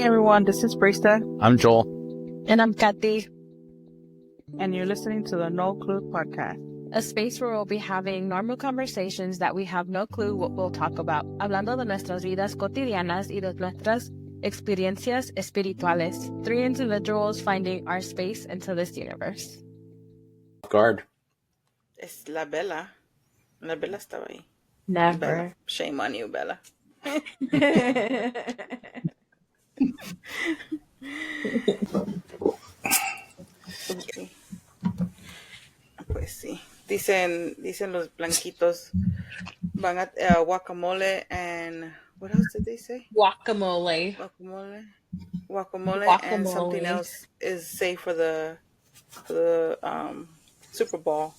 everyone, this is Brista. I'm Joel. And I'm Kathy. And you're listening to the No Clue Podcast. A space where we'll be having normal conversations that we have no clue what we'll talk about. Hablando de nuestras vidas cotidianas y de nuestras experiencias espirituales. 3 individuals finding our space into this universe. Guard. Es la Bella. La Bella estaba ahí. Never. Bella. Shame on you, Bella. Okay. Pues sí. Dicen los blanquitos van a guacamole and what else did they say? Guacamole and something else is safe for the Super Bowl.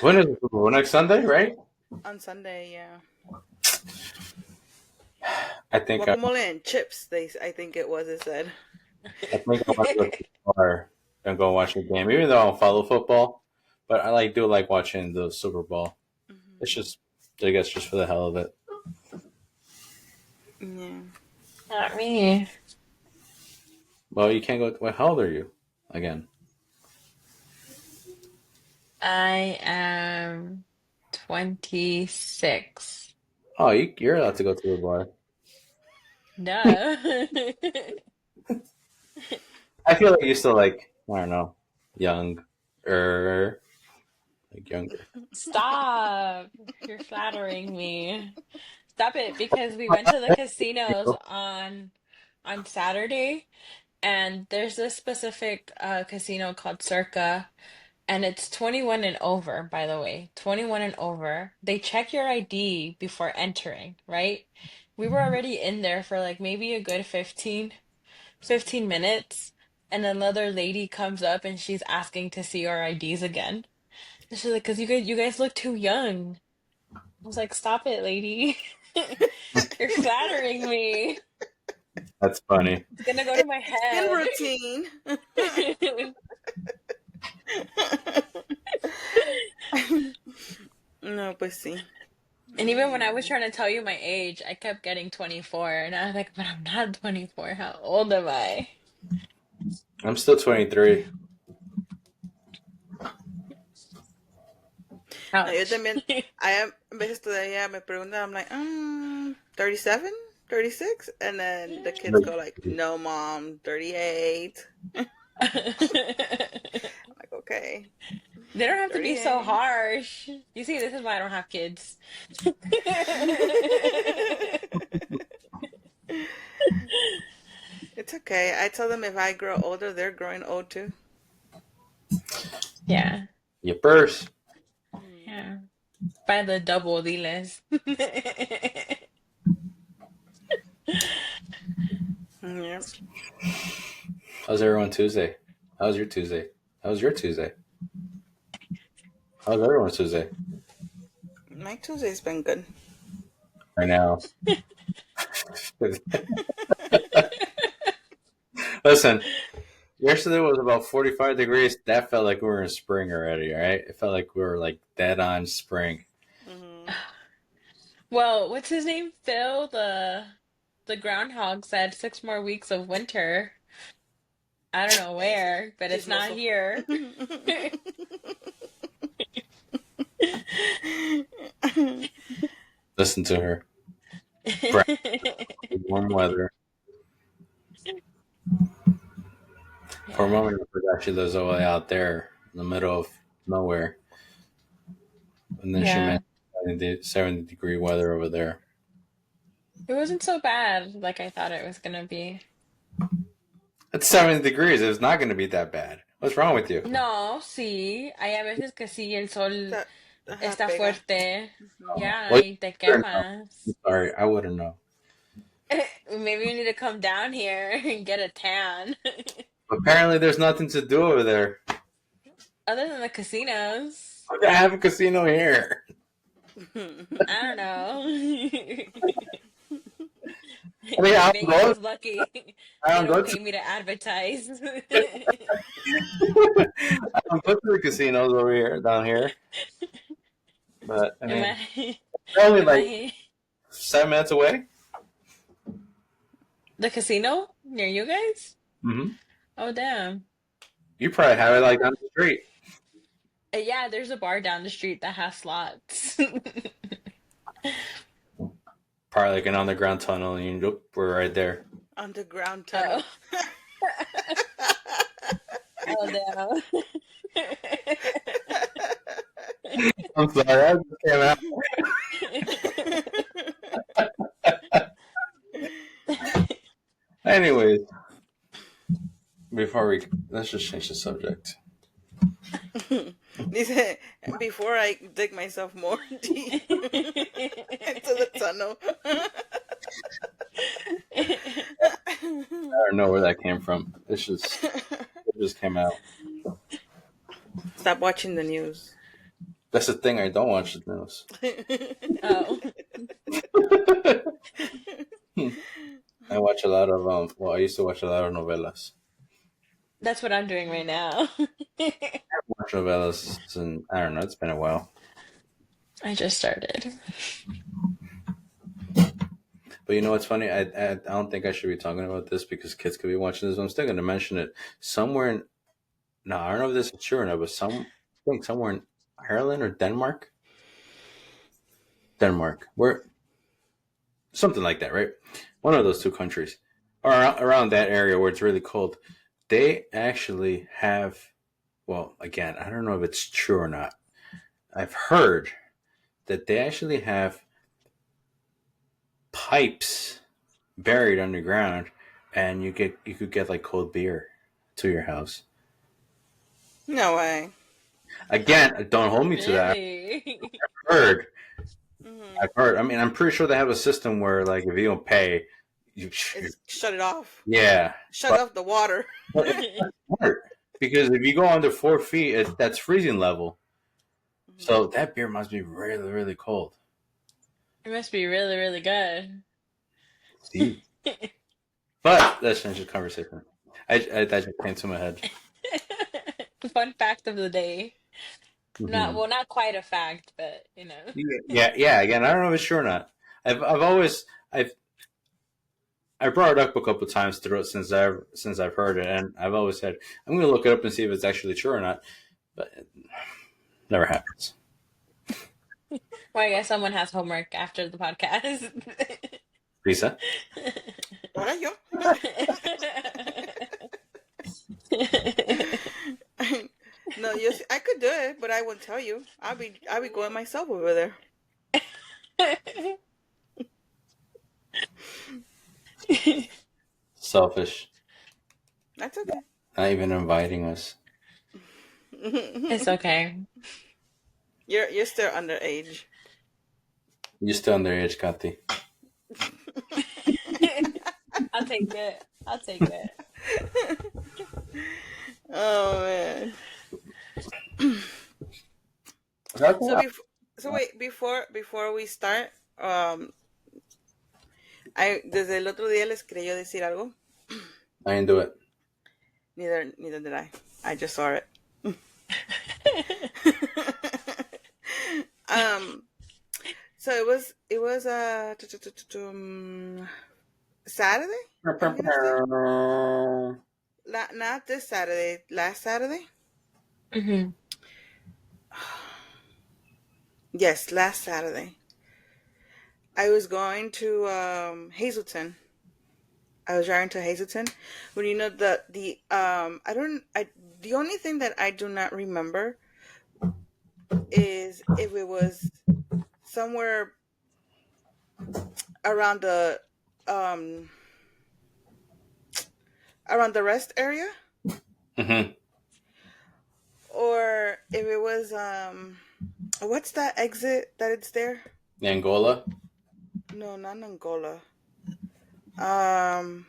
When is the Super Bowl? Next Sunday, right? On Sunday, yeah. I think guacamole and chips. I think it said. I think I want to go to the bar and go watch the game, even though I don't follow football. But I do like watching the Super Bowl. Mm-hmm. It's just, I guess, just for the hell of it. Yeah. Not me. Well, you can't go. How old are you? Again. I am 26. Oh, you're allowed to go to the bar. No. I feel like you're still I don't know, younger. Stop. You're flattering me. Stop it, because we went to the casinos on Saturday, and there's this specific casino called Circa, and it's 21 and over, by the way. 21 and over. They check your ID before entering, right? We were already in there for maybe a good 15 minutes, and another lady comes up and she's asking to see our IDs again. And she's like, "'Cause you guys look too young." I was like, "Stop it, lady." You're flattering me. That's funny. It's gonna go to my head. Routine. No, pues sí. And even when I was trying to tell you my age, I kept getting 24. And I was like, but I'm not 24. How old am I? I'm still 23. No, yo también, a veces todavía me preguntan, I'm like, 37, 36? And then the kids go no, Mom, 38. I'm like, okay. They don't have 38. To be so harsh. You see, this is why I don't have kids. It's okay. I tell them if I grow older, they're growing old too. Yeah. Yippers. Yeah. By the double, diles. Yep. How's everyone Tuesday? How's your Tuesday? How's your Tuesday? How's everyone's Tuesday? My Tuesday's been good. Right now. Listen, yesterday was about 45 degrees. That felt like we were in spring already, right? It felt like we were dead on spring. Mm-hmm. Well, what's his name? Phil, the groundhog, said 6 more weeks of winter. I don't know where, but it's not here. Listen to her. Warm weather. For a moment, I forgot she lives all the way out there in the middle of nowhere. And then she meant 70-degree weather over there. It wasn't so bad like I thought it was going to be. It's 70 degrees. It's not going to be that bad. What's wrong with you? No, sí. Hay a veces que sí, el sol está fuerte. Yeah, y te quemas. I'm sorry, I wouldn't know. Maybe you need to come down here and get a tan. Apparently, there's nothing to do over there. Other than the casinos. I have a casino here. I don't know. I mean, Vegas is lucky. I don't go pay me to advertise. I don't go to the casinos over here, down here. But I mean, only 7 minutes away. The casino near you guys? Mm-hmm. Oh, damn. You probably have it like on the street. Yeah, there's a bar down the street that has slots. Probably like an underground tunnel, and we're right there. Underground Oh, tunnel. oh, damn. I'm sorry, I just came out. Anyways, let's just change the subject. Dice, before I dig myself more deep into the tunnel. I don't know where that came from. It just came out. Stop watching the news. That's the thing. I don't watch the news. Oh, I watch a lot of Well, I used to watch a lot of novelas. that's what I'm doing right now. I watch novelas, and I don't know. It's been a while. I just started. But you know what's funny? I don't think I should be talking about this because kids could be watching this. But I'm still going to mention it. Somewhere in No, I don't know if this is true or not, but I think somewhere in Ireland or Denmark, where something like that, right? One of those two countries, or around that area where it's really cold. They actually have. Well, again, I don't know if it's true or not. I've heard that they actually have pipes buried underground, and you could get like cold beer to your house. No way. Again, don't hold me to that. Really? I've heard. Mm-hmm. I've heard. I mean, I'm pretty sure they have a system where, like, if you don't pay, It's shut it off. yeah, Shut off the water. but it's smart because if you go under 4 feet, that's freezing level. Mm-hmm. So that beer must be really, really cold. It must be really, really good. See, but let's change the conversation. That just came to my head. Fun fact of the day. Mm-hmm. Not quite a fact, but Yeah. Again, I don't know if it's true or not. I've I brought it up a couple of times throughout since I've heard it, and I've always said I'm going to look it up and see if it's actually true or not. But it never happens. Well, I guess someone has homework after the podcast. Lisa? Ahora yo. No, yes, I could do it, but I won't tell you. I'll be going myself over there. Selfish. That's okay. Not even inviting us. It's okay. You're still underage. You're still underage, Kathy. I'll take it. I'll take it. Oh man. So wait, before we start, desde el otro día les quería yo decir algo. I didn't do it. Neither did I. I just saw it. So it was Saturday. I'm gonna say not this Saturday. Last Saturday. Hmm. Yes, last Saturday. I was going to Hazelton. I was driving to Hazelton. When you know the only thing that I do not remember is if it was somewhere around um the rest area, Mm-hmm. or if it was what's that exit that it's there? Angola? No, not Angola. Um,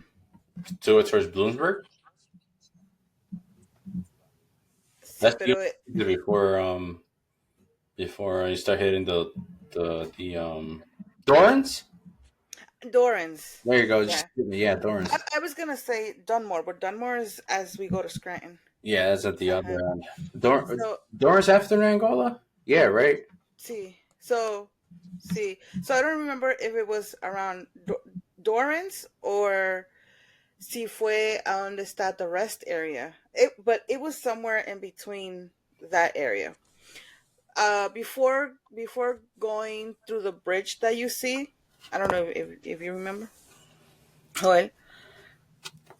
Towards Bloomsburg? sí, That's pero before you start hitting the Dorrance? Dorrance. There you go. Yeah. Yeah, Dorrance. I was gonna say Dunmore, but Dunmore is as we go to Scranton. Yeah, that's at the Uh-huh. other end. So Dorrance after Angola? Yeah, right. see, so see, so I don't remember if it was around Dorrance or sí fue a donde está the rest area. But it was somewhere in between that area. Before going through the bridge that you see, I don't know if you remember, Joel.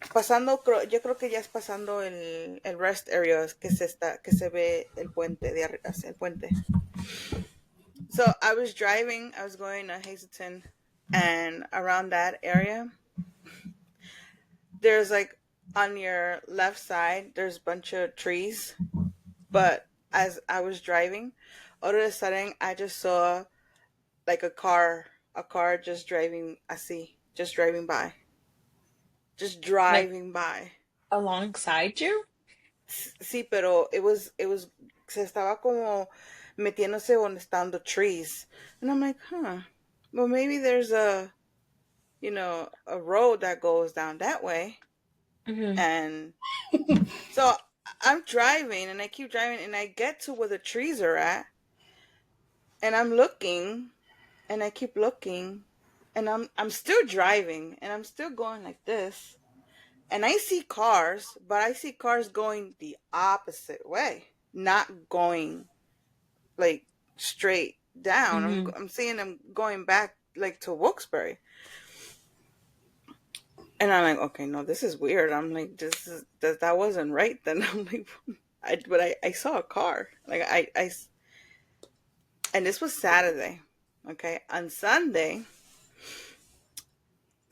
Pasando, yo creo que ya es pasando el rest area que se ve el puente de hacia el puente. So I was driving, I was going to Hazleton, and around that area, there's like on your left side, there's a bunch of trees. But as I was driving, all of a sudden I just saw like a car just driving así, just driving by, just Like driving by. alongside you? Sí, pero se estaba como metiéndose donde están the trees. And I'm like, huh, well, maybe there's a road that goes down that way. Hmm. And so I'm driving and I keep driving and I get to where the trees are at and I'm looking and I keep looking and I'm still driving and I'm still going like this. And I see cars, but I see cars going the opposite way, not going like straight down. Hmm. I'm seeing them going back like to Wilkes-Barre. And I'm like, okay, no, this is weird. I'm like, that wasn't right. Then I'm like, I saw a car. Like and this was Saturday. Okay, on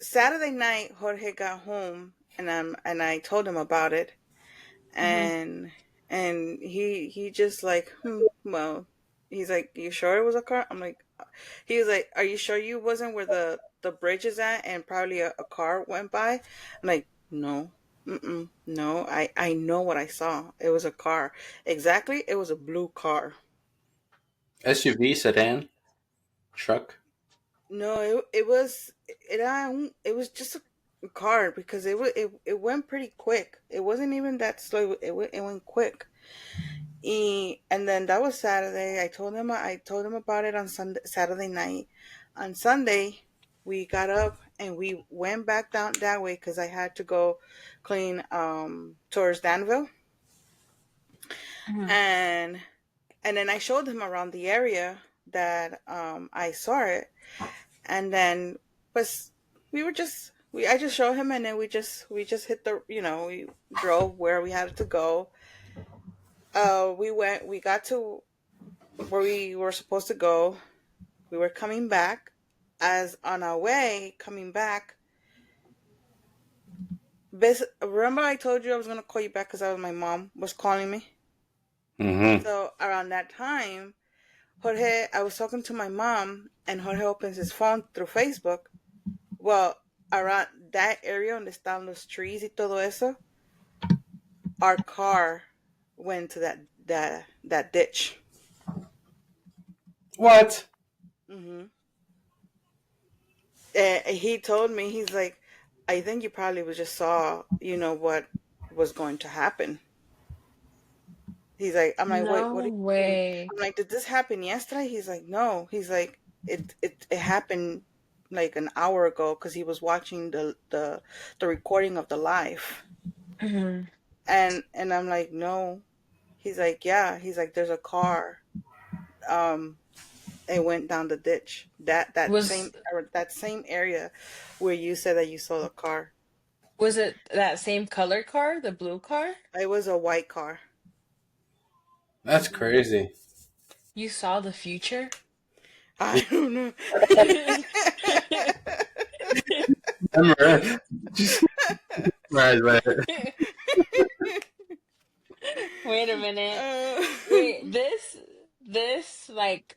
Saturday night, Jorge got home, and I told him about it, Hmm. and he just like, well, he's like, you sure it was a car? I'm like, he was like, are you sure you wasn't where the bridge is at, and probably a car went by? I'm like, no. No, I know what I saw. It was a car. Exactly, it was a blue car. SUV, sedan, truck. No, it was just a car because it went pretty quick. It wasn't even that slow. It went quick. And then that was Saturday. I told him about it on Saturday night. On Sunday, we got up and we went back down that way because I had to go clean towards Danville, Hmm. and then I showed him around the area that I saw it, and then was we were just we I just showed him, and then we just hit the we drove where we had to go. We got to where we were supposed to go. We were coming back. As on our way coming back, remember I told you I was gonna call you back because my mom was calling me. Mm-hmm. So around that time, Jorge, I was talking to my mom, and Jorge opens his phone through Facebook. Well, around that area donde están los trees y todo eso, our car went to that ditch. What? Hmm. He told me, he's like, I think you probably was just saw, what was going to happen. He's like, I'm like, wait, No what do you mean? way. I'm like, did this happen yesterday? He's like, no. He's like, it happened like an hour ago because he was watching the recording of the live, Hmm. and I'm like, no. He's like, yeah. He's like, there's a car. Um, it went down the ditch. Was That same area where you said that you saw the car. was it that same color car, the blue car? It was a white car. That's crazy. You saw the future? I don't know. Remember? Right, right. Wait a minute. uh, Wait, this like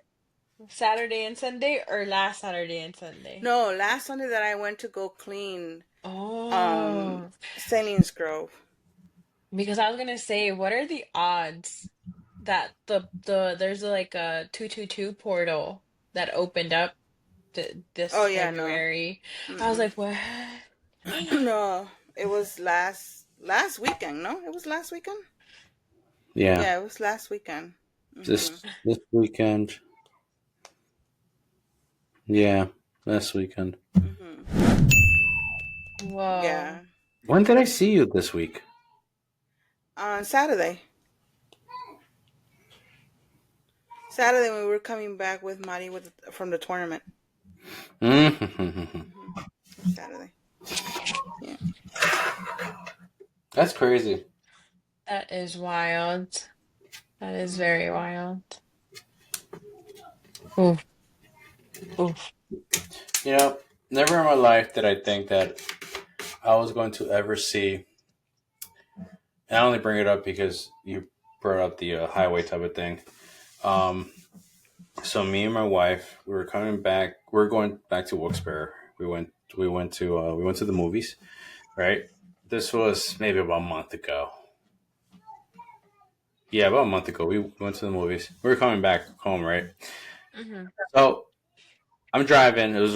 Saturday and Sunday or last Saturday and Sunday? no, last Sunday that I went to go clean Oh, Salinas Grove. because I was gonna say, what are the odds that there's like a 222 portal that opened up this Oh yeah, no. February? I was Mm-mm. like, what? No, it was last weekend. No, it was last weekend. Yeah. Yeah, it was last weekend. Mhm. This weekend. Yeah. Last weekend. Mhm. Whoa. Yeah. When did I see you this week? On Saturday. Saturday when we were coming back with Mari from the tournament. Mm-hmm. Hmm. Saturday. Yeah. That's crazy. That is wild. That is very wild. Oof, oof. You know, never in my life did I think that I was going to ever see. And I only bring it up because you brought up the highway type of thing. Um, so me and my wife, we were coming back. We are going back to Wilkes-Barre. We went to the movies. Right. This was maybe about a month ago. Yeah, about a month ago. We went to the movies. We were coming back home. Right. Hmm. So I'm driving. It's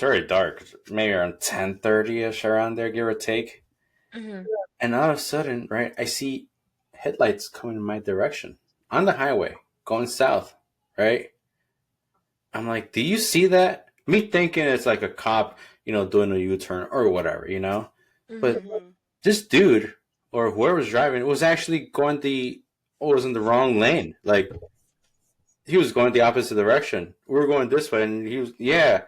already dark. Maybe around 10:30 ish around there, give or take. Hmm. And all of a sudden, right, I see headlights coming in my direction on the highway going south, right? I'm like, do you see that? Me thinking it's like a cop, doing a U-turn or whatever, But Hmm. Hmm. this dude or whoever was driving was actually was in the wrong lane. Like he was going the opposite direction. We were going this way, and he was, yeah.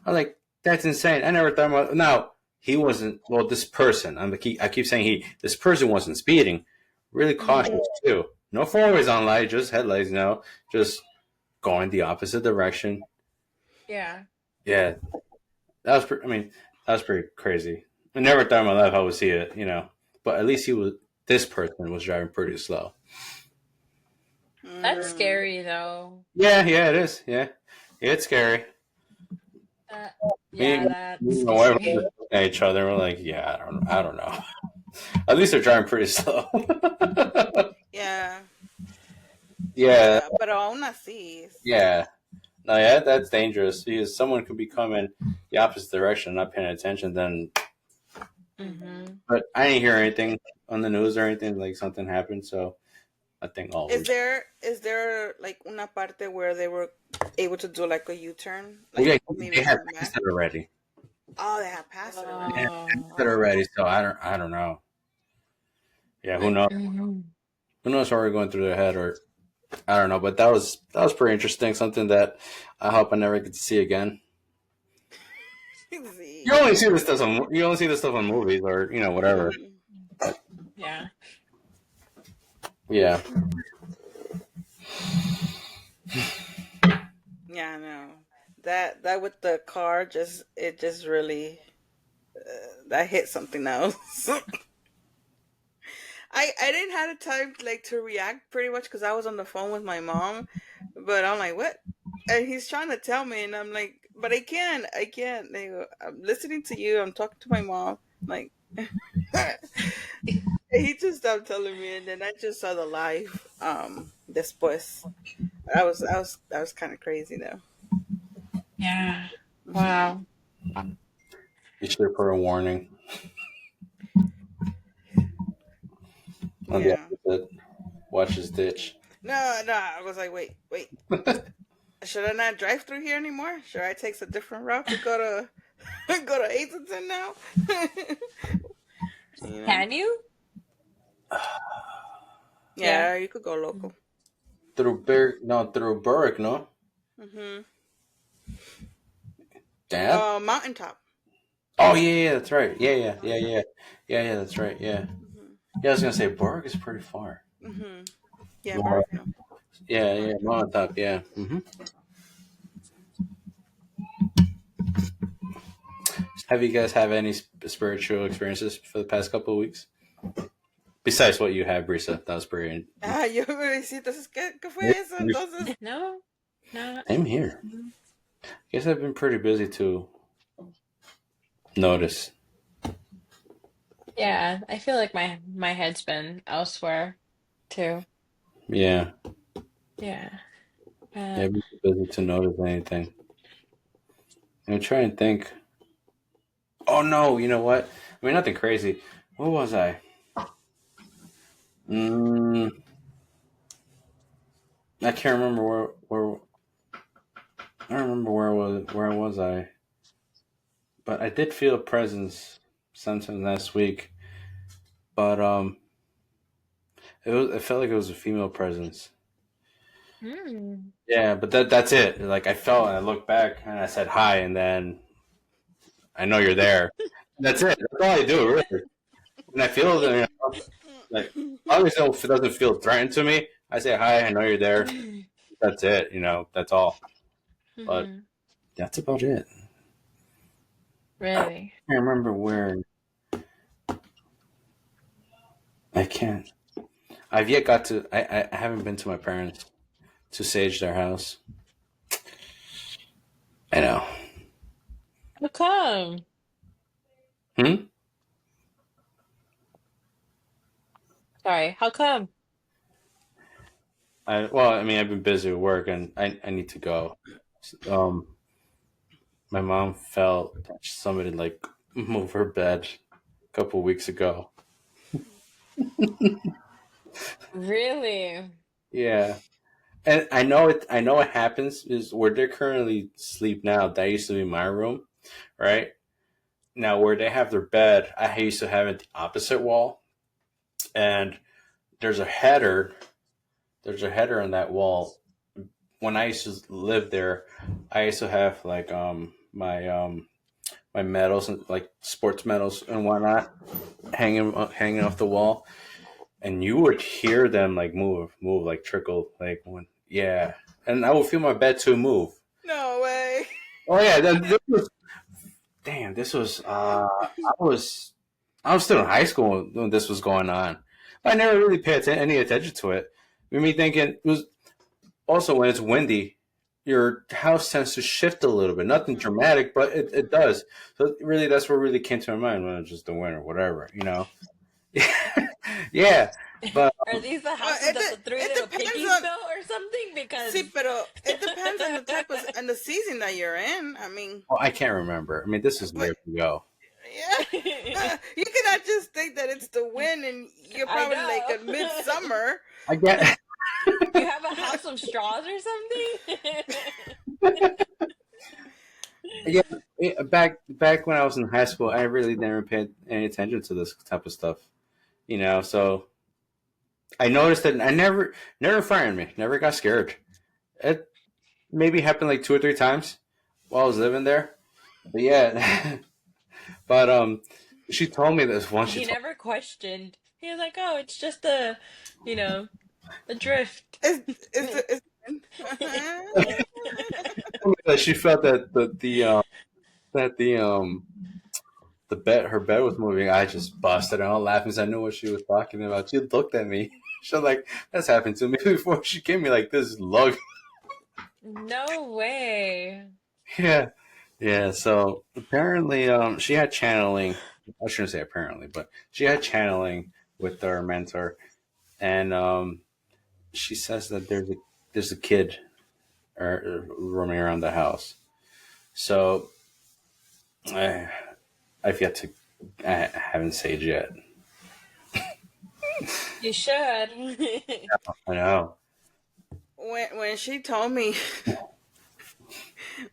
I'm like, that's insane. I never thought about. Now he wasn't. Well, this person. I keep saying he. This person wasn't speeding. Really Hmm. cautious too. No four ways on light, just headlights. Just going the opposite direction. Yeah. Yeah, that was. I mean, that was pretty crazy. I never thought in my life I would see it. But at least he was. This person was driving pretty slow. That's Mm. scary though. Yeah, yeah, it is. Yeah, it's scary. That, Me, yeah, me that's and my wife were scary. just looking at each other. We're like, yeah, I don't know. At least they're driving pretty slow. Yeah. Yeah, But aún así. yeah. No, yeah, that's dangerous because someone could be coming the opposite direction, not paying attention. Then, Hmm. but I didn't hear anything on the news or anything like something happened. So I think all Is was. there like una parte where they were able to do like a U-turn, Well, like yeah, maybe they had coming passed back? it already. Oh, they have passed it They already. had passed it Oh. already. So I don't know. Yeah, who knows? Hmm. Who knows what we're going through their head or I don't know. But that was pretty interesting. Something that I hope I never get to see again. Sí. You only see this stuff on movies or whatever. Hmm. Yeah. Yeah. Yeah, I know. That with the car just really that hit something else. I didn't have the time like to react pretty much because I was on the phone with my mom, but I'm like, what? And he's trying to tell me, and I'm like, but I can't. They go, I'm listening to you. I'm talking to my mom. I'm like, he just stopped telling me, and then I just saw the live. Después, that was kind of crazy though. Yeah. Hmm. Wow. You should put a warning on the Yeah. opposite. Watch his ditch. No, no. I was like, wait. Should I not drive through here anymore? Should I take a different route to go to go to Hazleton now? you know? Can you? Yeah. Yeah, you could go local. Through Berwick, no? Hmm. Dad? Mountaintop. Oh yeah, yeah, that's right. Yeah, yeah, yeah, yeah, yeah, yeah, that's right. Yeah, Hmm. yeah. I was gonna say Berwick is pretty far. Hmm. Yeah, Well, Burrick, no. yeah, yeah, Montauk, yeah. Have you guys have any spiritual experiences for the past couple of weeks besides what you had, Brisa? That was pretty. Ah, yo sí, entonces, ¿qué fue eso? Entonces, No, not. Same here. Guess I've been pretty busy to notice. Yeah, I feel like my head's been elsewhere too. Yeah, Yeah. yeah, I've been too busy to notice anything. I'm trying to think. Oh no, you know what? I mean, nothing crazy. What was I? Mm, I can't remember where I don't remember where I was I, but I did feel a presence. sometime last week, but it felt like it was a female presence. Hmm. Yeah, but that's it. Like I felt, and I looked back, and I said hi, and then I know you're there. That's it. That's all I do, really. When I feel that, like obviously if it doesn't feel threatened to me, I say hi. I know you're there. That's it. That's all. But Hmm. that's about it. I Really? can't remember where. I can't. I've yet got to. I haven't been to my parents to sage their house. I know. How come? Hmm. Sorry, how come? I mean, I've been busy with work, and I need to go. Um, my mom felt that somebody like move her bed a couple weeks ago. Really? Yeah, and I know it. I know what happens is where they currently sleep now. That used to be my room, right? Now where they have their bed, I used to have it the opposite wall, and there's a header. There's a header on that wall. When I used to live there, I used to have like my medals and like sports medals and whatnot hanging off the wall, and you would hear them like move like trickle like when yeah, and I would feel my bed too move. No way. Oh yeah, this was damn. This was I was still in high school when this was going on. But I never really paid any attention to it. Made me thinking it was also when it's windy, your house tends to shift a little bit. Nothing dramatic, but it does. So really, that's what really came to my mind when it was just the wind or whatever, yeah, but Are these the Well, houses that the three it little depends piggies on. built or something? Because See, pero it depends on the type of and the season that you're in. I mean, well, I can't remember. I mean, this is but years ago. yeah, you cannot just think that it's the wind and you're I probably like know. a midsummer. I get. You have a house of straws or something? Yeah, back when I was in high school, I really never paid any attention to this type of stuff. So I noticed that I never frightened me, never got scared. It maybe happened like 2 or 3 times while I was living there. But yeah, but she told me this once. She He told never questioned. He was like, "Oh, it's just a, you know, a drift." It's me that she felt that that the bed her bed was moving. I just busted out laughing. 'Cause I knew what she was talking about. She looked at me. She was like, "That's happened to me before." She gave me like this lug. No way. Yeah, yeah. So apparently, she had channeling. I shouldn't say apparently, but she had channeling with her mentor, and she says that there's a kid roaming around the house. So I I've yet to I haven't saged yet. You should. I know. when she told me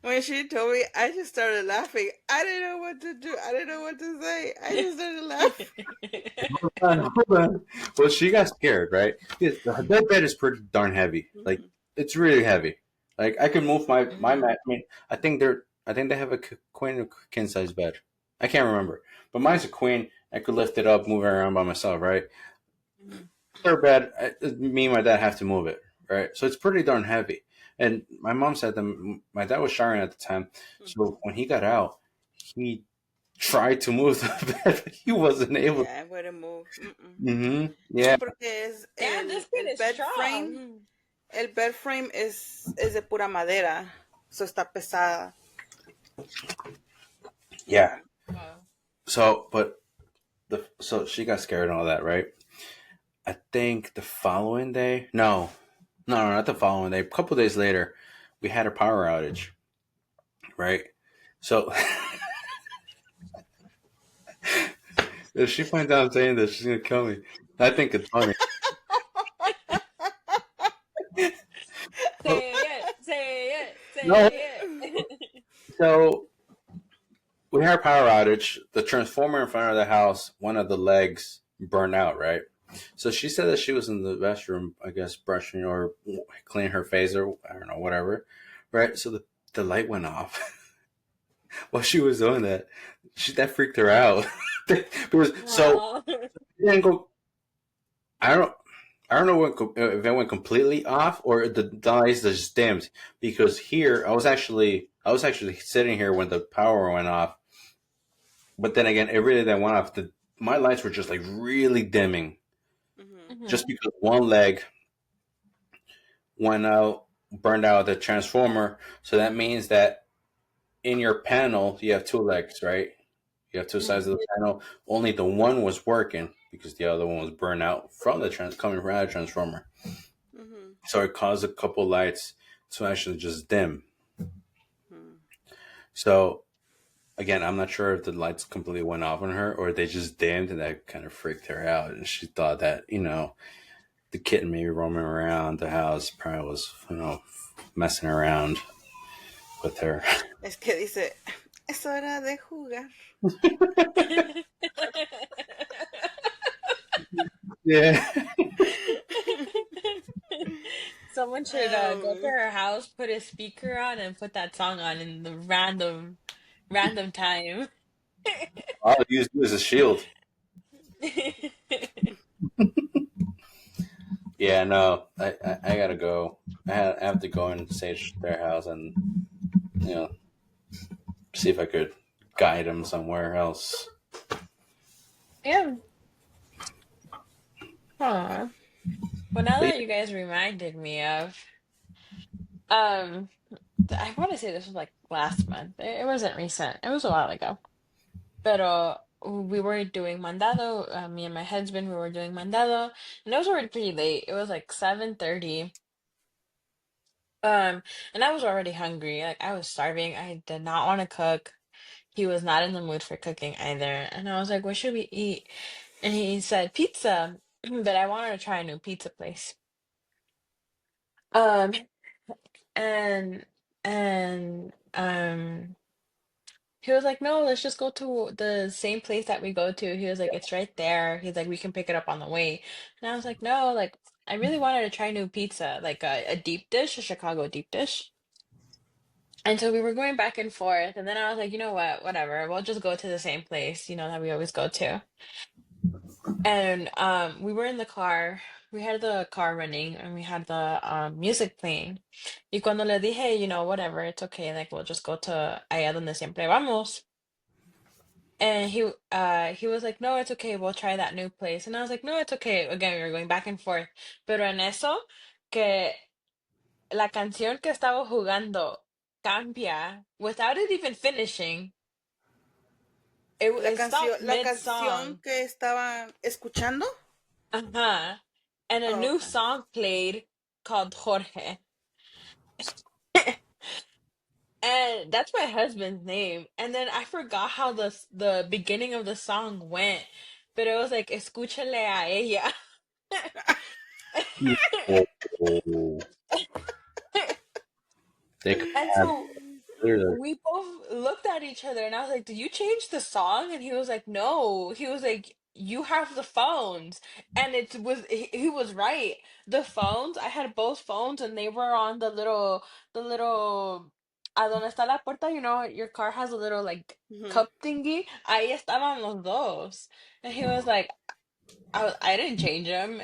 when she told me, I just started laughing. I didn't know what to do. I didn't know what to say. I just started laughing. Hold on. Well, she got scared, right? That bed is pretty darn heavy. Like it's really heavy. Like I can move my Mhm. mat. I mean, I think they have a queen or king size bed. I can't remember, but mine's a queen. I could lift it up, move it around by myself, right? Mhm. Her bed, me and my dad have to move it, right? So it's pretty darn heavy. And my mom said that my dad was showering at the time, so when he got out, he tried to move the bed, but he wasn't able. Yeah, I wouldn't move. Mm-mm. Sí, Yeah, porque es Damn, this kid el is bed frame. strong. El bed frame es de pura madera. So está pesada. yeah. Yeah. Wow. So, but so she got scared and all that, right? I think the following day, no, not the following day. A couple days later, we had a power outage, right? So if she finds out I'm saying this, she's gonna kill me. I think it's funny. Say it, say it, No, say it. so we her power outage, the transformer in front of the house, one of the legs burned out, right? So she said that she was in the restroom, I guess, brushing or cleaning her face or I don't know, whatever, right? So the light went off while she was doing that. That freaked her out. because so Well, it didn't go. I don't. I don't know if it went completely off or the lights just dimmed. Because here I was actually sitting here when the power went off. But then again, it really then went off. My lights were just like really dimming, Mhm. just mhm, because one leg went out, burned out the transformer. So that means that in your panel you have two legs, right? You have two mhm, sides of the panel. Only the one was working because the other one was burned out from the coming from the transformer. Mhm. So it caused a couple lights to actually just dim. Mhm. So again, I'm not sure if the lights completely went off on her or they just dimmed and that kind of freaked her out. And she thought that, the kitten maybe roaming around the house probably was, messing around with her. Es que dice, es hora de jugar. Yeah. Someone should go to Um, her house, put a speaker on, and put that song on in the random time. All you use as a shield. Yeah, no, I gotta go. I have to go and sage their house and, you know, see if I could guide them somewhere else. Yeah. Aw. Well, now But that you guys reminded me of, um, I want to say this was like last month. It wasn't recent. It was a while ago. Pero we were doing mandado. Me and my husband, we were doing mandado, and it was already pretty late. It was like 7:30. And I was already hungry. Like I was starving. I did not want to cook. He was not in the mood for cooking either. And I was like, "What should we eat?" And he said pizza, but I wanted to try a new pizza place. Um, and and he was like, "No, let's just go to the same place that we go to." He was like, "It's right there." He's like, "We can pick it up on the way." And I was like, "No, like I really wanted to try new pizza, like a deep dish, a Chicago deep dish." And so we were going back and forth, and then I was like, "You know what? Whatever. We'll just go to the same place, that we always go to." And we were in the car. We had the car running, and we had the music playing. Y cuando le dije, whatever, it's okay, like we'll just go to allá donde siempre vamos. And he was like, "No, it's okay. We'll try that new place." And I was like, "No, it's okay." Again, we were going back and forth. Pero en eso, que la canción que estaba jugando cambia without it even finishing. It stopped la canción mid-song. que estaban escuchando. Uh-huh. And a Oh, new okay. song played called Jorge. And that's my husband's name. And then I forgot how the beginning of the song went, but it was like escúchale a ella. oh, they could And have so clearly. we both looked at each other and I was like, "Did you change the song?" And he was like, "No." He was like, "You have the phones." And he was right. The phones, I had both phones and they were on the little a donde está la puerta, your car has a little like Mhm. cup thingy. Ahí estaban los dos. And he was like, I didn't change them.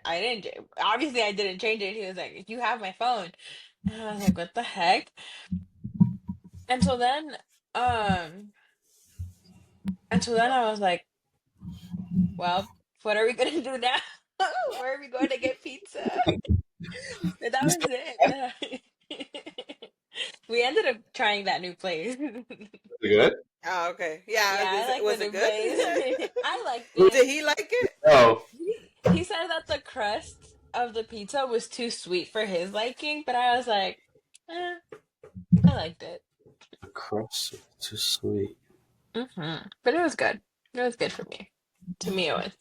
I didn't. Obviously, I didn't change it. He was like, "You have my phone." And I was like, "What the heck?" And so then, um, and so then I was like, "Well, what are we gonna do now? Where are we going to get pizza?" And that was it. We ended up trying that new place. Good. Oh, okay. Yeah, Yeah, I like the was new it good? place. I liked Did it. he like it? Oh, He said that the crust of the pizza was too sweet for his liking, but I was like, I liked it. the crust is too sweet. But it was good. It was good for me. To me, it was.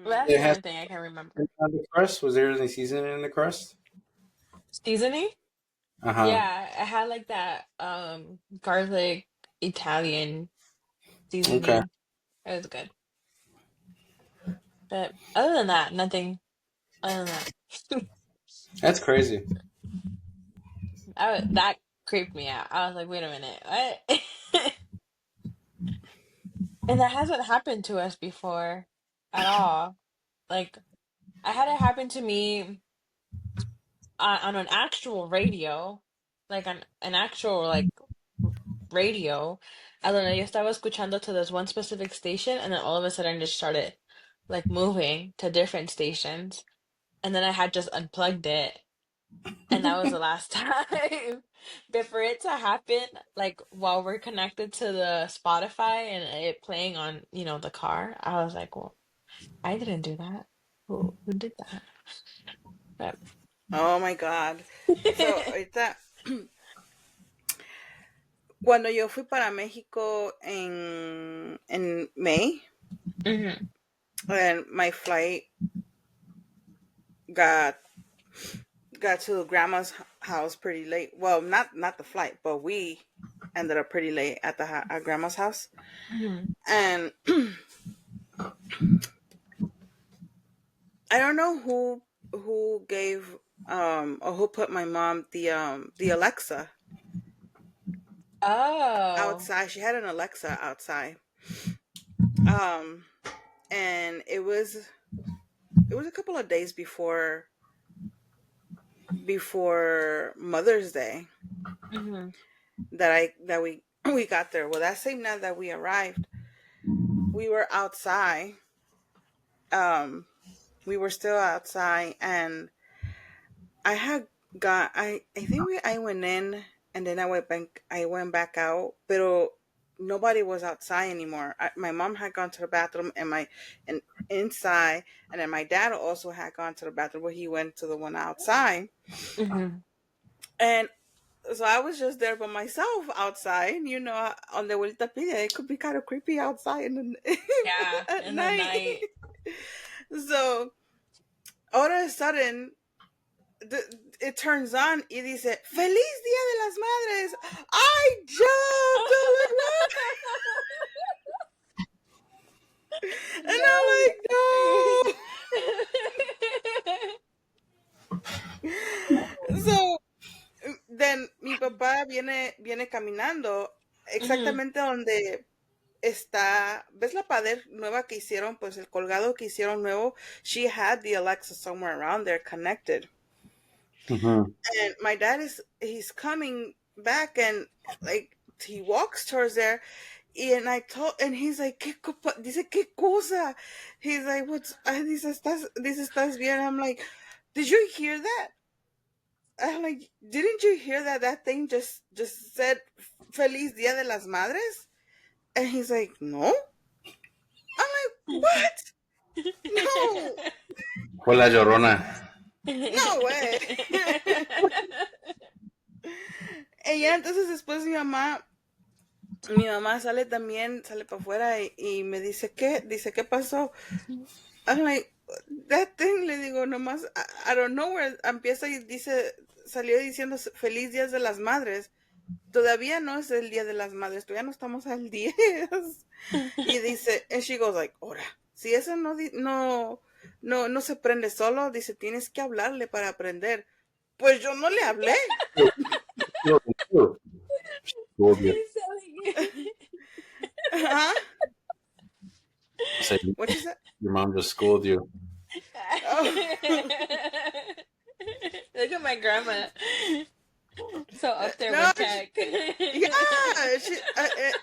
But that's It the has only thing I can remember. on the crust. Was there any seasoning in the crust? Seasoning? Uh huh. Yeah, I had like that garlic. Italian Okay, seasoning. It was good. But other than that, nothing other than that. that's crazy. That creeped me out. I was like, wait a minute, what? And that hasn't happened to us before at all. Like, I had it happen to me on an actual radio, like an actual like radio. I don't know, yo estaba escuchando to this one specific station, and then all of a sudden just started like moving to different stations, and then I had just unplugged it, and that was the last time. But for it to happen, like while we're connected to the Spotify and it playing on, the car, I was like, well, I didn't do that. Who did that? But Oh my God. So, ahorita, cuando yo fui para México en May, Mhm, and my flight got got to grandma's house pretty late. Well, not the flight, but we ended up pretty late at at grandma's house. mhm. And I don't know who gave or who put my mom the Alexa Oh. outside. She had an Alexa outside. Um and it was a couple of days before Mother's Day Mhm, that we got there. Well, that same night that we arrived, we were outside. Um we were still outside, and I had I think I went in, and then I went back out, pero nobody was outside anymore. My mom had gone to the bathroom, and inside, and then my dad also had gone to the bathroom, but he went to the one outside. mhm. And so I was just there by myself outside, on the Vuelta Pilla. It could be kind of creepy outside Yeah, at in the night. night. So all of a sudden, it turns on y dice, Feliz Dia de las Madres. I jumped. And No. I'm like, no. So then mi papá viene caminando Mhm, exactamente donde está, ¿ves la pared nueva que hicieron? Pues el colgado que hicieron nuevo. She had the Alexa somewhere around there connected. Hmm. And my dad he's coming back, and like he walks towards there, and he's like, dice, ¿qué cosa? He's like, dice, ¿estás bien? I'm like, did you hear that? I'm like, didn't you hear that thing just said Feliz Dia de las Madres? And he's like, no. I'm like, what? No, Fue la llorona. no way. Y ya entonces después mi mamá sale también, sale para afuera y me dice, ¿qué? Dice, ¿qué pasó? I'm like, that thing, le digo, nomás, I don't know where, empieza y dice, salió diciendo feliz Días de las Madres. Todavía no es el Día de las Madres, todavía no estamos al 10. Y dice, and she goes like, ora, si eso no se prende solo, dice, tienes que hablarle para aprender. Pues yo no le hablé. Scold you. He's telling you. Huh? Say, What you said? your mom just schooled you. Oh. Look at my grandma. So up there No, with tech. yeah,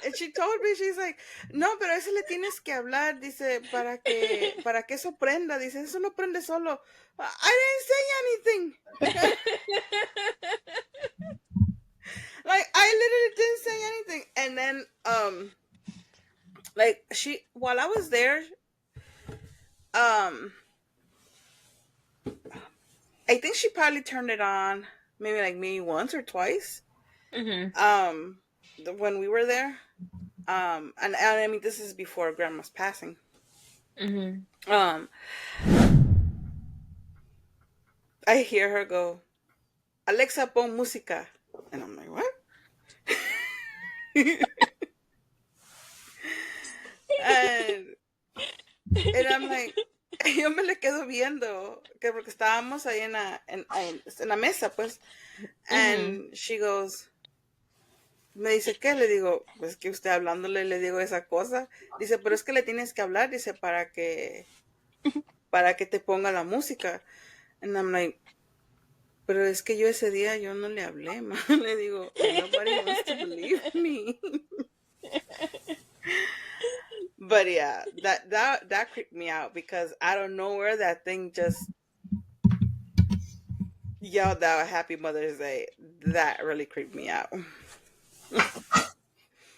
and she told me, she's like, no, pero a ese le tienes que hablar, dice, para que eso prenda, dice, eso no prende solo. I didn't say anything. Like, I literally didn't say anything. And then, like, while I was there, um, I think she probably turned it on maybe once or twice, Mhm, um, when we were there. And I mean, this is before grandma's passing. mhm. Um, I hear her go, Alexa, pon música. And I'm like, what? and I'm like, yo me le quedo viendo, que porque estábamos ahí en la mesa, pues, Mm-hmm. and she goes, me dice, ¿qué? Le digo, pues que usted hablándole le digo esa cosa. Dice, pero es que le tienes que hablar, dice, para que te ponga la música. And I'm like, pero es que yo ese día yo no le hablé, ma. Le digo, and nobody wants to believe me. But yeah, that creeped me out because I don't know where that thing just yelled out Happy Mother's Day. That really creeped me out.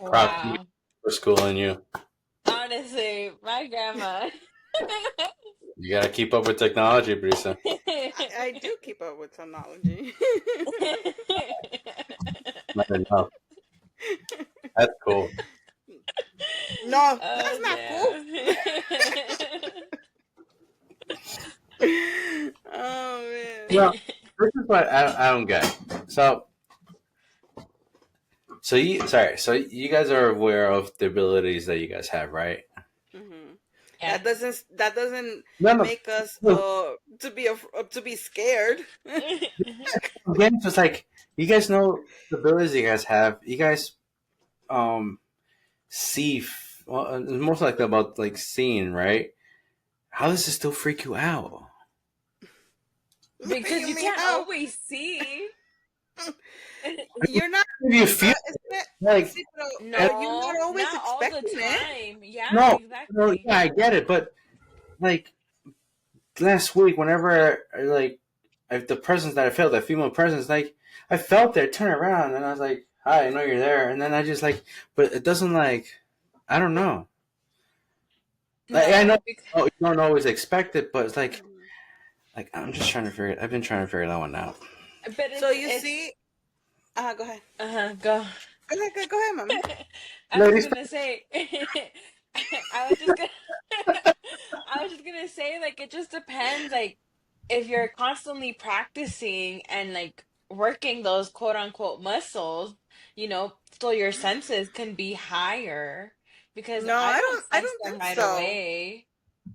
Props to you Wow. for schooling you. Honestly, my grandma. You gotta keep up with technology, Brisa. I do keep up with technology. Not enough. That's cool. No, Oh that's not cool. damn. Oh man. Well, this is what I don't get. So, so you guys are aware of the abilities that you guys have, right? Hmm. Yeah. That doesn't No, no. make us No, to be scared. again, it's just like you guys know the abilities you guys have. You guys um see. Well, it's most likely about like seeing, right? How does it still freak you out? What do Because you you mean can't how? always see. You're not. Maybe you feel It's not. like See, pero you're No, not always not all the expecting it. time. Yeah, no, no, exactly. yeah, I get it, but like last week, whenever like the presence that I felt, that female presence, like I felt there, turn around, and I was like, "Hi, I know you're there," and then I just like, but it doesn't like, I don't know. Like I know No, because, you don't always expect it, but it's Mhm. like I'm just trying to figure. I've been trying to figure that one out. but So you it's see, go ahead. go. Go ahead, mommy. I was just Ladies, gonna say, I was just gonna, I was just gonna say, like, it just depends, like, if you're constantly practicing and like working those quote unquote muscles, so your senses can be higher because No, I don't I sense don't them think right so. away.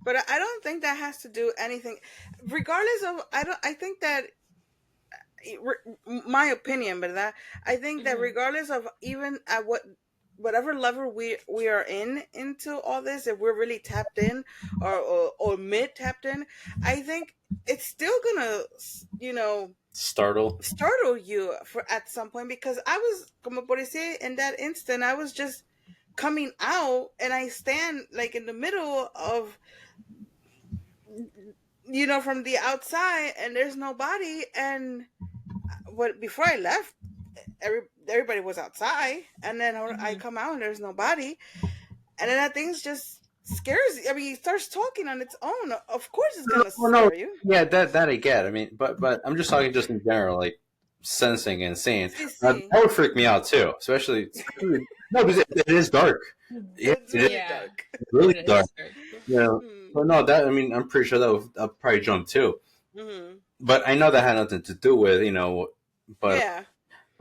But I don't think that has to do anything. Regardless of, I don't. I think that my opinion, but that I think that Hmm. regardless of even at whatever level we are into all this, if we're really tapped in or mid tapped in, I think it's still gonna startle. startle you for at some point because I was como por decir in that instant I was just coming out and I stand like in the middle of from the outside and there's nobody and what before I left everybody was outside and then I Hmm. come out and there's nobody and then that thing's just scares you. I mean, it starts talking on its own. Of course, it's gonna Well, no, scare you. yeah, that I get. I mean, but I'm just talking just in general, like sensing and seeing. See, That would freak me out too, especially no, because it is dark. Yeah, it's it is really Yeah, dark. really it dark. is. Yeah, Hmm. but no, that I mean, I'm pretty sure that would I'll probably jump too. Hmm. But I know that had nothing to do with but Yeah.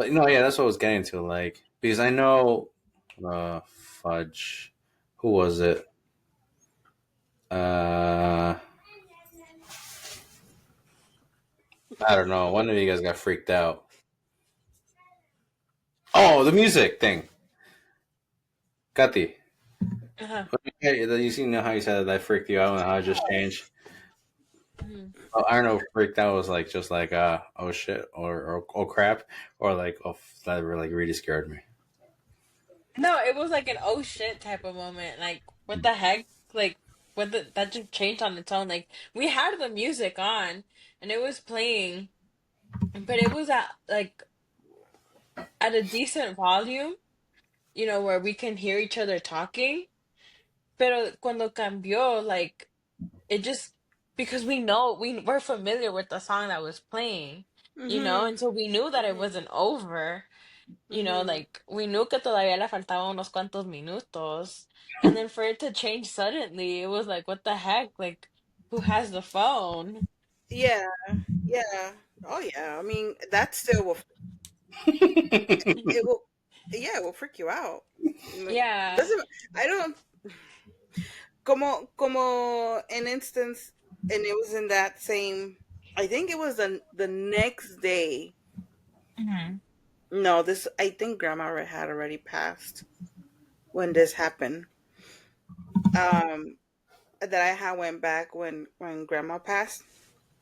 yeah, that's what I was getting to. Like because I know, fudge, who was it? Uh, I don't know. One of you guys got freaked out. Oh, the music thing. Kati. Uh-huh. You see how you said that freaked you out and how it just changed? Mhm. Oh, I don't know if freaked out was like just like oh shit or oh crap or like oh that really scared me. No, it was like an oh shit type of moment. Like, what the heck? Like, that just changed on its own. Like, we had the music on and it was playing, but it was at a decent volume, where we can hear each other talking. Pero cuando cambió, like, it just because we're familiar with the song that was playing, Hmm. and so we knew that it Hmm. wasn't over. Hmm. Like we knew que todavía le faltaban unos cuantos minutos. And then for it to change suddenly, it was like, what the heck? Like, who has the phone? Yeah. Yeah. Oh yeah. I mean, that still will. It will. Yeah, it will freak you out. Yeah. Doesn't. I don't. como an instance, and it was in that same. I think it was the next day. Mhm. No, this I think Grandma had already passed when this happened. Um, that I had went back when Grandma passed.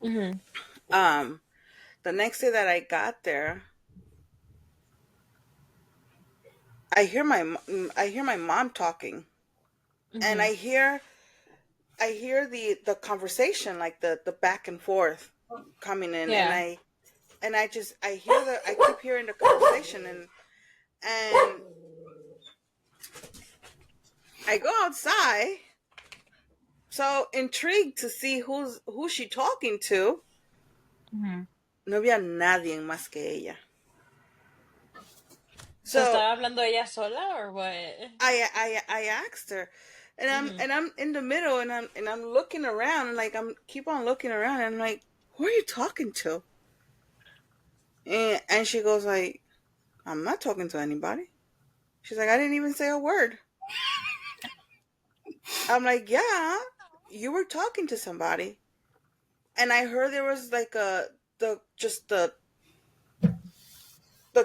Mhm. Um, the next day that I got there, I hear my mom talking, and Mhm. I hear the conversation, like the back and forth coming in, Yeah. and I hear I keep hearing the conversation, and I go outside, so intrigued to see who she talking to. Mhm. No había nadie más que ella. So So estaba hablando ella sola or what? I asked her, Mhm. and I'm in the middle, and I'm looking around, and like I'm keep on looking around, and I'm like, who are you talking to? And she goes like, I'm not talking to anybody. She's like, I didn't even say a word. I'm like, yeah, you were talking to somebody, and I heard there was like the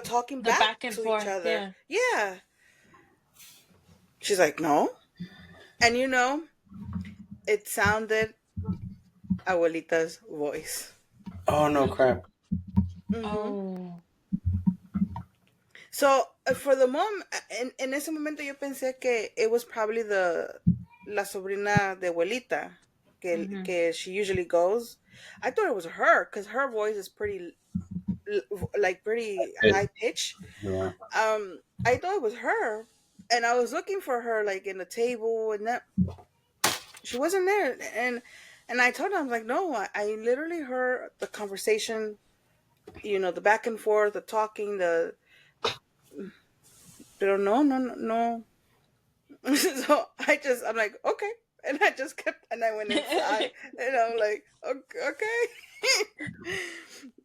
talking The back back and to each forth, other. yeah. Yeah. She's like, no, and it sounded abuelita's voice. Oh no, crap! Hmm. Oh. So for the mom, en ese momento yo pensé que it was probably the la sobrina de abuelita Mhm. que she usually goes. I thought it was her because her voice is pretty like pretty It, high pitch. yeah. I thought it was her, and I was looking for her like in the table, and that she wasn't there. And I told her, I was like, no, I literally heard the conversation, the back and forth, the talking, the pero no. So I'm like, okay. And I just kept, and I went inside, and I'm like, okay.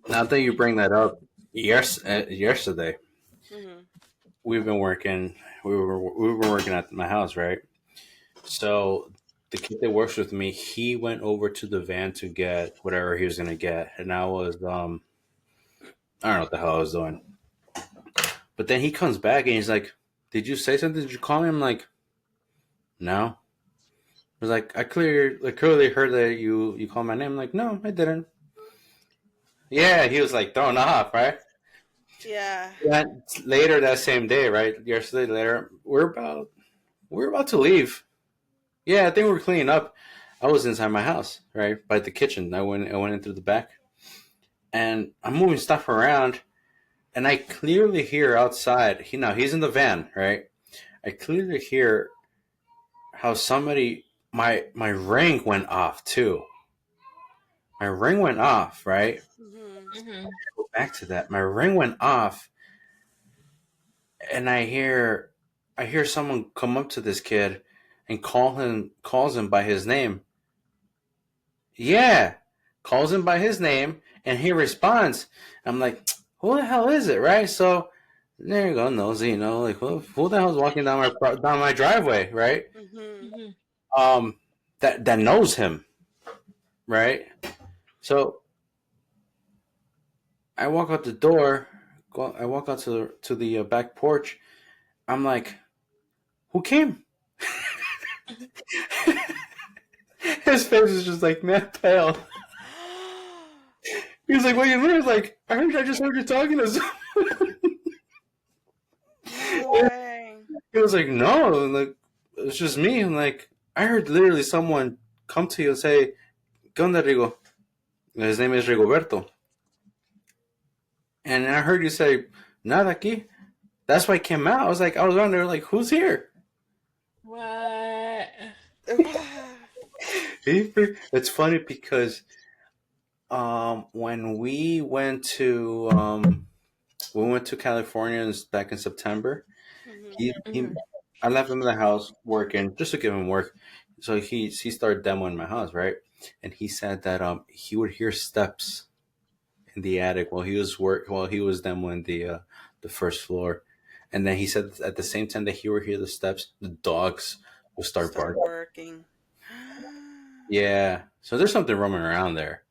Now that you bring that up, yesterday Hmm. we've been working. We were working at my house, right? So the kid that works with me, he went over to the van to get whatever he was gonna get, and I don't know what the hell I was doing. But then he comes back and he's like, "Did you say something? Did you call me?" I'm like, "No." I was like, clearly heard that you called my name." I'm like, "No, I didn't." Yeah, he was like thrown off, right? Yeah. That later that same day, right? Yesterday later, we're about to leave. Yeah, I think we were cleaning up. I was inside my house, right by the kitchen. I went in through the back, and I'm moving stuff around, and I clearly hear outside. He's in the van, right? I clearly hear how somebody my ring went off too. My ring went off, right? Hmm. Mhm. Go back to that. My ring went off, and I hear someone come up to this kid and calls him by his name. Yeah, calls him by his name, and he responds. I'm like, who the hell is it, right? So there you go, nosy, like who the hell's walking down my driveway, right? Hmm. Mhm. That knows him, right? So I walk out the door. I walk out to the back porch. I'm like, who came? His face is just like man pale. He's like, what do you mean? He's like, I just heard you talking to someone. No way. He was like, no, like it's just me. I'm like, I heard literally someone come to you and say, ¿Qué onda, Rigo? His name is Rigoberto. And I heard you say, nada aquí. That's why I came out. I was wondering, like, who's here? What? It's funny because when we went to California back in September, Hmm. he Mhm. I left him in the house working just to give him work. So he started demoing my house, right? And he said that he would hear steps in the attic while he was demoing the first floor. And then he said at the same time that he would hear the steps, the dogs would start Start barking. working. Yeah. So there's something roaming around there.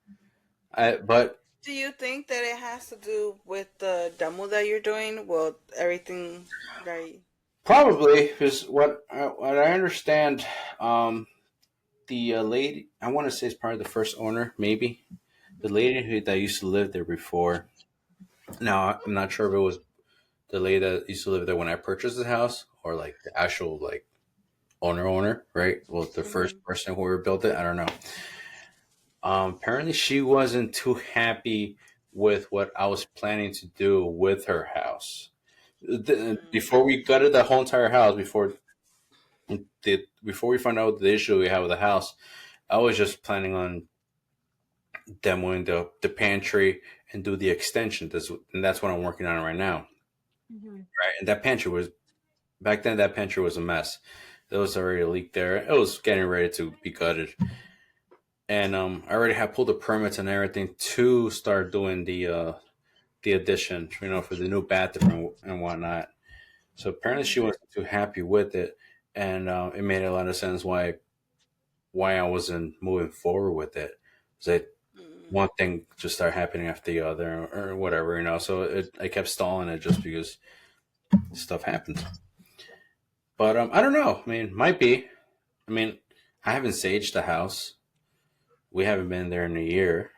But Do you think that it has to do with the demo that you're doing? Well, everything that probably because what I understand, the lady I want to say is probably the first owner, maybe the lady that used to live there before. Now I'm not sure if it was the lady that used to live there when I purchased the house, or like the actual like owner, right? Well, the mm-hmm. first person who ever built it, I don't know. Apparently, she wasn't too happy with what I was planning to do with her house. Before we gutted the whole entire house, before we found out the issue we had with the house, I was just planning on demoing the pantry and do the extension. And that's what I'm working on right now. Mhm. Right, and that pantry was back then. That pantry was a mess. There was already a leak there. It was getting ready to be gutted, and I already had pulled the permits and everything to start doing the addition, for the new bathroom and whatnot. So apparently she Mm-hmm. wasn't too happy with it, and it made a lot of sense why I wasn't moving forward with it. Because Mm-hmm. one thing just started happening after the other, or whatever, So I kept stalling it just because stuff happened. But I don't know. I mean, might be. I mean, I haven't saged the house. We haven't been there in a year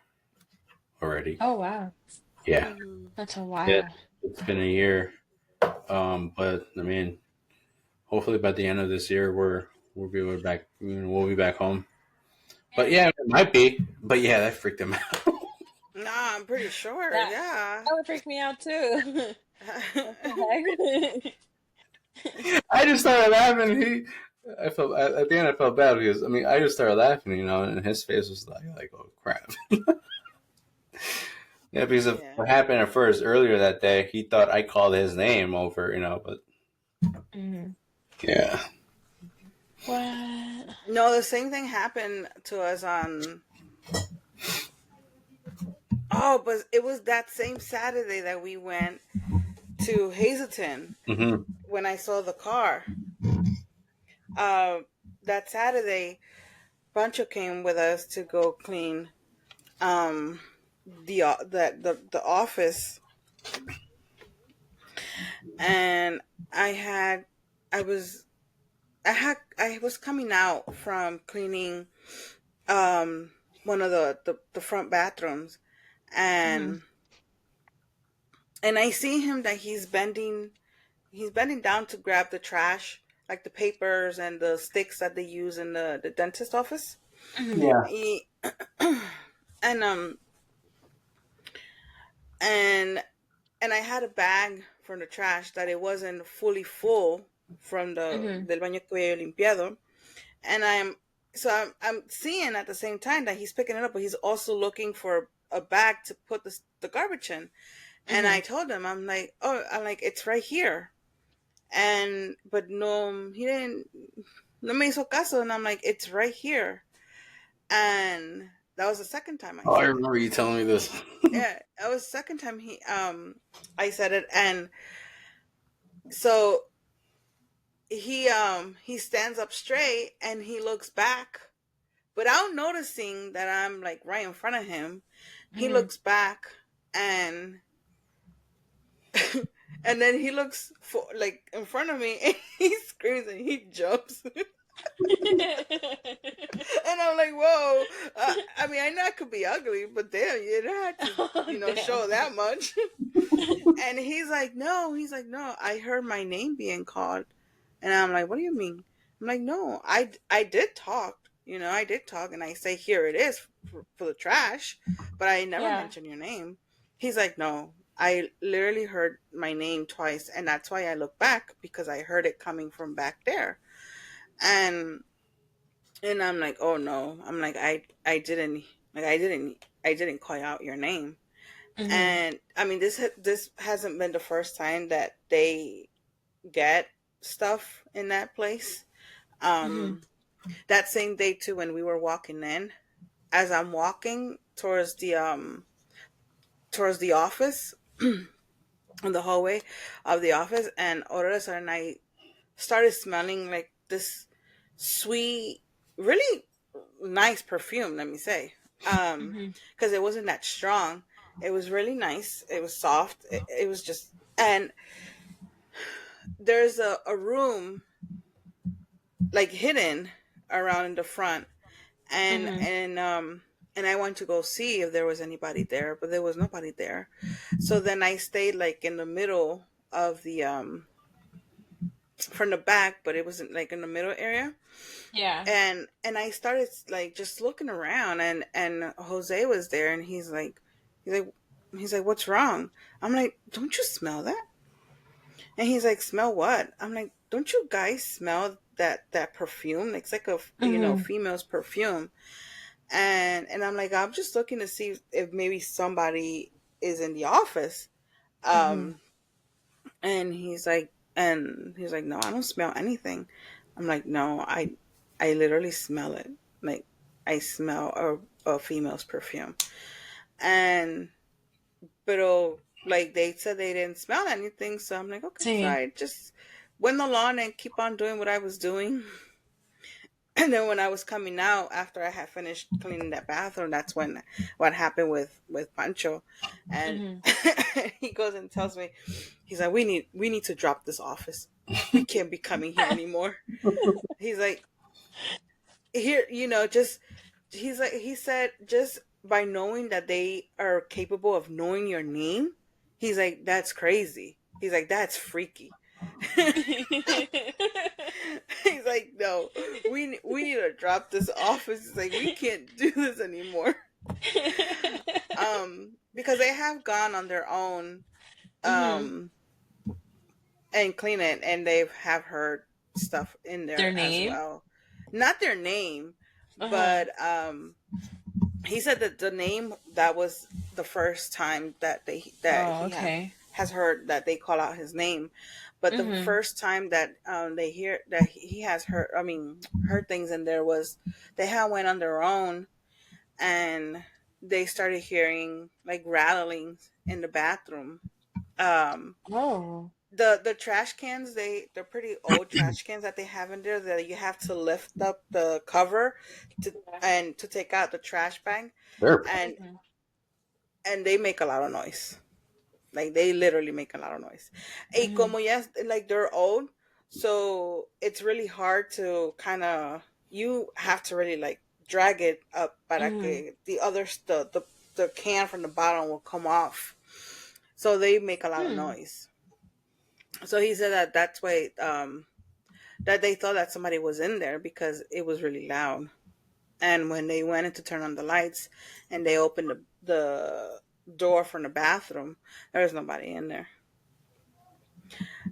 already. Oh wow, Yeah, Mm-hmm. that's a yeah, while. it's been a year. But I mean, hopefully by the end of this year, we'll be back home. But Yeah. yeah, it might be. But yeah, that freaked him out. Nah, I'm pretty sure. That Yeah. that would freak me out too. What the heck? I just started laughing. I felt at the end. I felt bad because I mean, I just started laughing, and his face was like, oh crap. Yeah, because of Yeah. what happened at first earlier that day, he thought I called his name over, but Mhm. yeah. What? No, the same thing happened to us on. Oh, but it was that same Saturday that we went to Hazelton Hmm. when I saw the car. Uh, that Saturday, Pancho came with us to go clean the office, and I had I was I was coming out from cleaning um one of the front bathrooms, Mhm. and I see him that he's bending down to grab the trash, like the papers and the sticks that they use in the dentist office. Mhm. Yeah. He, and and and I had a bag from the trash that it wasn't fully full from the Mhm. del baño que había limpiado, and I'm seeing at the same time that he's picking it up, but he's also looking for a bag to put the garbage in. And I Mhm. told him, I'm like, it's right here. And but no, he didn't. No me hizo caso, and I'm like, it's right here. And that was the second time I Oh, I said it. remember you telling me this. Yeah, that was the second time I said it, and so he stands up straight and he looks back without noticing that I'm like right in front of him. He Mhm. looks back, and and then he looks for like in front of me, and he screams and he jumps. And I'm like, whoa. I mean, I know I could be ugly, but damn, you didn't have to, Oh show damn. that much. And he's like, no. He's like, no. I heard my name being called, and I'm like, what do you mean? I'm like, no. I did talk. I did talk, and I say, here it is for the trash, but I never Yeah. mentioned your name. He's like, no. I literally heard my name twice, and that's why I look back because I heard it coming from back there. And I'm like, oh no. I'm like, I didn't like I didn't call out your name. Mhm. And I mean, this hasn't been the first time that they get stuff in that place. Mhm. That same day too, when we were walking in, as I'm walking towards the office, in the hallway of the office, and all of a sudden I started smelling like this sweet, really. nice perfume, let me say. Um, Mhm. because it wasn't that strong. It was really nice. It was soft. It was just, and there's a room like hidden around in the front, and Mhm. and um and I went to go see if there was anybody there, but there was nobody there. So then I stayed like in the middle of the from the back, but it wasn't like in the middle area. Yeah. And I started like just looking around, and Jose was there, and he's like he's like, what's wrong? I'm like, don't you smell that? And he's like, smell what? I'm like, don't you guys smell that perfume? It's like a Mhm. female's perfume. And I'm like, I'm just looking to see if maybe somebody is in the office. Mhm. Um, and he's like, no, I don't smell anything. I'm like, no, I literally smell it. Like, I smell a female's perfume. And but like they said they didn't smell anything, so I'm like, okay, so Sí. I just went along and keep on doing what I was doing. And then when I was coming out after I had finished cleaning that bathroom, that's when what happened with Pancho. And Mhm. he goes and tells me, he's like, we need to drop this office. We can't be coming here anymore. He's like, here, just he said, just by knowing that they are capable of knowing your name, he's like, that's crazy. He's like, that's freaky. He's like, no, we need to drop this office. He's like, we can't do this anymore. Because they have gone on their own, Mhm. um, and clean it, and they have heard stuff in Their there as name? well. Not their name, Uh-huh. but he said that the name, that was the first time that Oh, he okay. has heard that they call out his name, but the Mhm. first time that they hear that he has heard, I mean, heard things in there, was they had went on their own, and they started hearing like rattlings in the bathroom. um Oh. the trash cans, they're pretty old trash cans that they have in there, that you have to lift up the cover to Yeah. and to take out the trash bag, Burp. and Mhm. they make a lot of noise. Like, they literally make a lot of noise. Y Mhm. como ya, like, they're old, so it's really hard to kind of, you have to really like drag it up para Mhm. que the can from the bottom will come off. So they make a lot of Hmm. noise. So he said that that's why that they thought that somebody was in there because it was really loud. And when they went in to turn on the lights and they opened the door from the bathroom, there was nobody in there.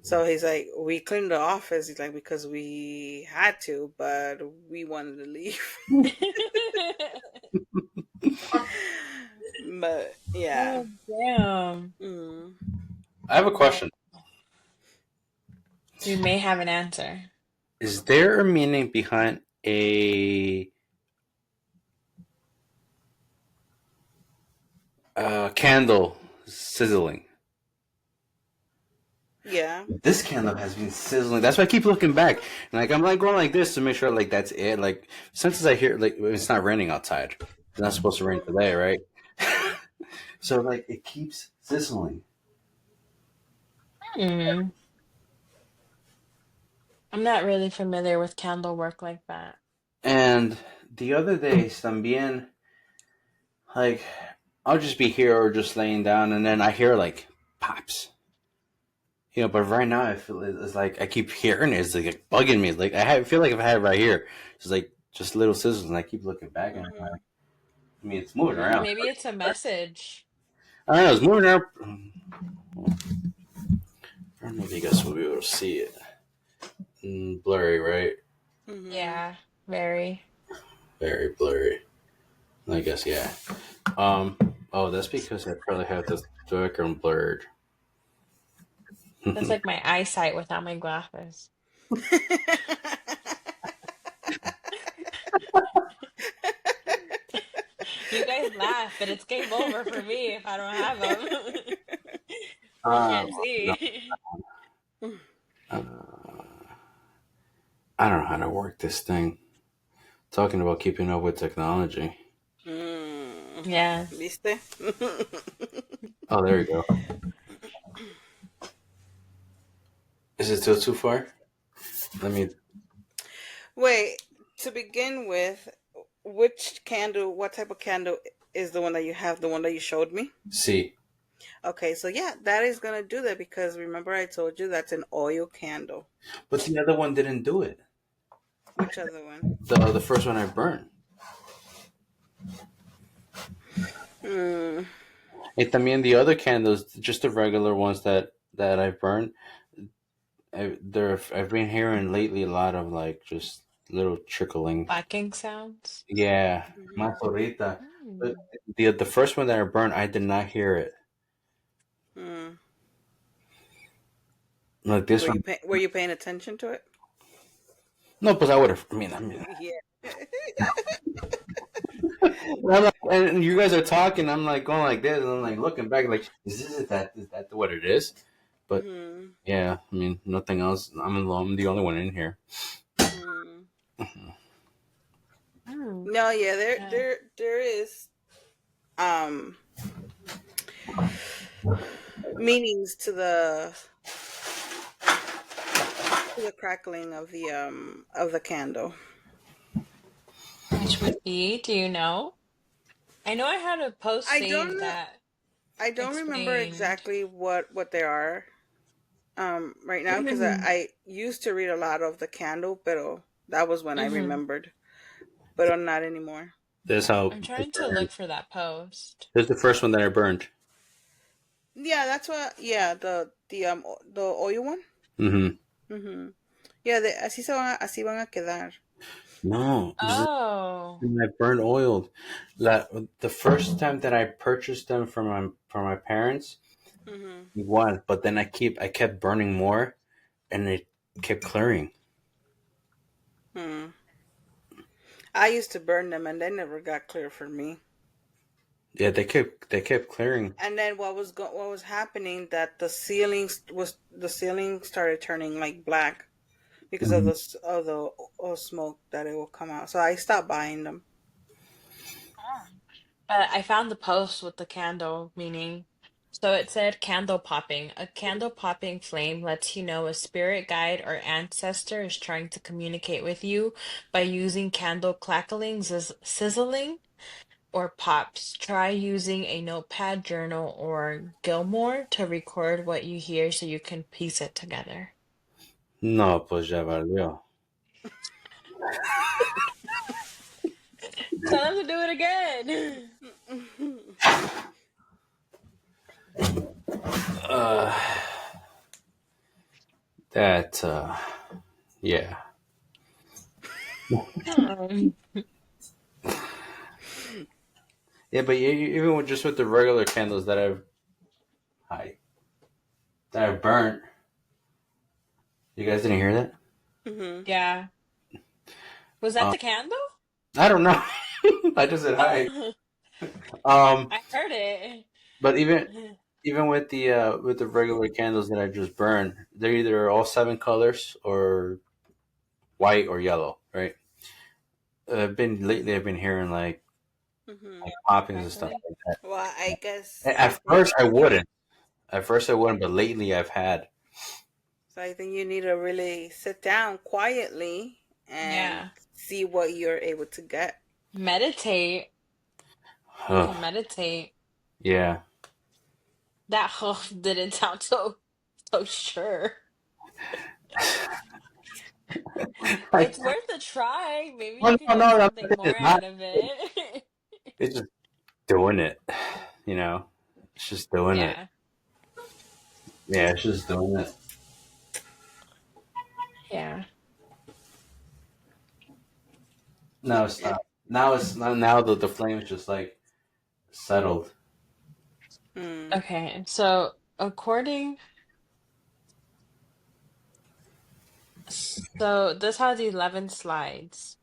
So he's like, we cleaned the office. He's like, because we had to, but we wanted to leave. But yeah. Oh, damn. Mm. I have a Well, question. we may have an answer. Is there a meaning behind a candle sizzling? Yeah. This candle has been sizzling. That's why I keep looking back. And like I'm like going like this to make sure like that's it. Like sometimes I hear like it's not raining outside. It's not supposed to rain today, right? So like it keeps sizzling. Hmm. I'm not really familiar with candle work like that. And the other days también like I'll just be here or just laying down and then I hear like pops. But right now I feel it's like I keep hearing it. It's like bugging me. Like I feel like if I have it right here, it's like just little sizzles, and I keep looking back and I'm Hmm. like, I mean, it's moving around. Maybe it's a message. I don't know, it's moving around. I don't know if you guys will be able to see it. Blurry, right? Hmm. Yeah, very. Very blurry. I guess yeah. Um. Oh, that's because I probably have the background blurred. That's like my eyesight without my glasses. You guys laugh, but it's game over for me if I don't have them. I can't No, see. uh, I don't know how to work this thing. Talking about keeping up with technology. Mm. Yes. ¿Viste? Oh, there you go. Is it still too far? Let me Wait, to begin with, which candle, what type of candle is the one that you have, the one that you showed me? see. Okay, so yeah, that is gonna do that because remember I told you that's an oil candle. But the other one didn't do it. Which other one? The first one I burned. Hmm. And también the other candles, just the regular ones that I burned. I've been hearing lately a lot of like just little trickling. Clacking sounds. Yeah, Hmm. más ahorita. But Hmm. the first one that I burned, I did not hear it. Hmm. Like this one. Were you paying attention to it? No, but I would have. I mean, Yeah. and I'm like, and you guys are talking. I'm like going like this, and I'm like looking back, like, is that what it is? But Hmm. yeah, I mean, nothing else. I'm the only one in here. Hmm. Hmm. No, yeah, Yeah. there is um meanings to the crackling of the candle. Which would be, do you know? I know I had a post I saved don't know. that I don't remember explained. exactly what they are right now because Hmm. I used to read a lot of the candle, pero that was when I Hmm. remembered, but not anymore. This how I'm trying to look for that post. this is the first one that I burned. Yeah, that's what. Yeah, the oil one. Mm-hmm. Mhm. Yeah, así van a quedar. No, this is Oh. I burned oiled. That the first time that I purchased them from my parents, Mhm. one, but then I kept burning more, and it kept clearing. Hmm. I used to burn them, and they never got clear for me. Yeah, they kept clearing. And then what was happening that the ceiling started turning like black because of Mhm. the smoke that it will come out. So I stopped buying them. But I found the post with the candle meaning. So it said candle popping. A candle popping flame lets you know a spirit guide or ancestor is trying to communicate with you by using candle crackling, sizzling, or pops. Try using a notepad, journal, or Gilmore to record what you hear so you can piece it together. No, pues ya valió. Tell them to do it again. Uh, that yeah, Hmm. yeah, but even with just with the regular candles hi that I've burnt, you guys didn't hear that? Hmm. Yeah. Was that Um, the candle? I don't know. I just said hi. Oh, Um, I heard it. but even with the regular candles that I just burned, they're either all seven colors or white or yellow, right? I've been hearing like Hmm. poppings and stuff Crackling. like that. Well, I guess I At think first I wouldn't. At first I wouldn't, but lately I've had. so. I think you need to really sit down quietly and Yeah. see what you're able to get. Meditate. You Ugh, can meditate. yeah. That didn't sound so sure. Like, It's worth a try. Maybe well, you can no, get no, something more it's not. out of it. It's just doing it. You know, it's just doing it. Yeah. Yeah, it's just doing it. Yeah. Now it's Yeah. not. Now the flame is just like settled. Mm. Okay. So according, so this has 11 slides.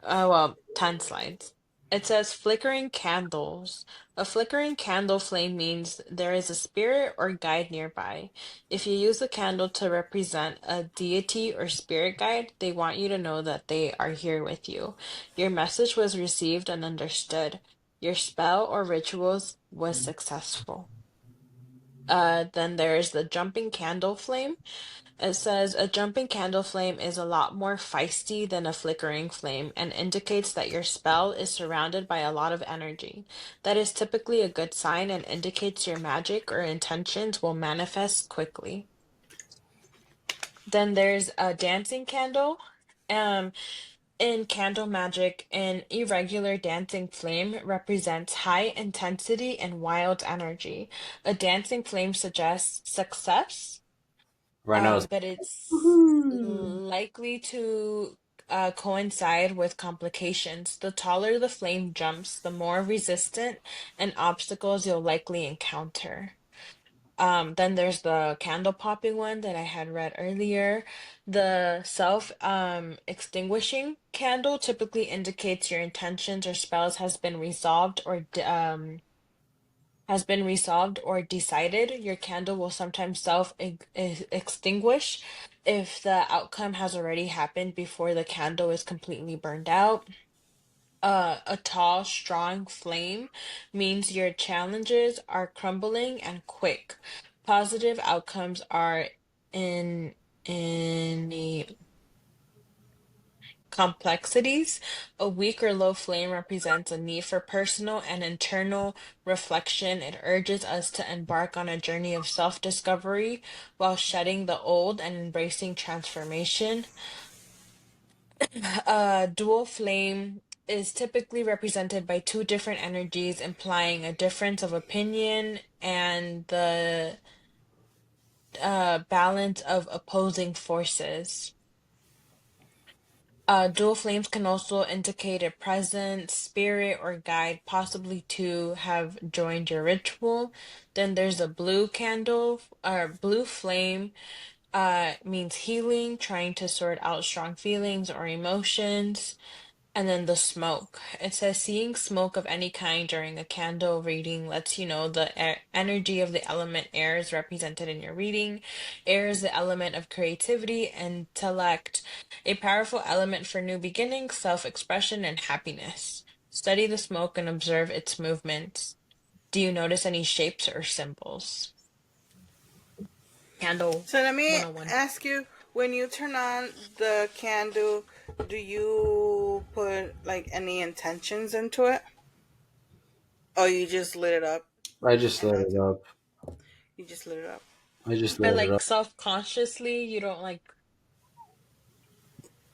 Oh, well, 10 slides. It says flickering candles. A flickering candle flame means there is a spirit or guide nearby. If you use a candle to represent a deity or spirit guide, they want you to know that they are here with you. Your message was received and understood. Your spell or rituals was successful. Then there's the jumping candle flame. It says a jumping candle flame is a lot more feisty than a flickering flame and indicates that your spell is surrounded by a lot of energy. That is typically a good sign and indicates your magic or intentions will manifest quickly. Then there's a dancing candle. Um, in candle magic, an irregular dancing flame represents high intensity and wild energy. A dancing flame suggests success, Right now, it's but it's woohoo. likely to coincide with complications. The taller the flame jumps, the more resistant and obstacles you'll likely encounter. Then there's the candle popping one that I had read earlier. The extinguishing candle typically indicates your intentions or spells has been resolved or decided. Your candle will sometimes extinguish if the outcome has already happened before the candle is completely burned out. A tall, strong flame means your challenges are crumbling and quick. Positive outcomes are in complexities. A weak or low flame represents a need for personal and internal reflection. It urges us to embark on a journey of self-discovery while shedding the old and embracing transformation. A dual flame is typically represented by two different energies, implying a difference of opinion and the balance of opposing forces. Dual flames can also indicate a presence, spirit, or guide, possibly to have joined your ritual. Then there's a blue candle, or blue flame, means healing, trying to sort out strong feelings or emotions. And then the smoke. It says seeing smoke of any kind during a candle reading lets you know the energy of the element air is represented in your reading. Air is the element of creativity, intellect, a powerful element for new beginnings, self-expression, and happiness. Study the smoke and observe its movements. Do you notice any shapes or symbols? Candle So let me 101. ask you, when you turn on the candle, do you put like any intentions into it? Or you just lit it up I just and lit that's it it? up. You just lit it up. I just But lit it like up. self-consciously, you don't like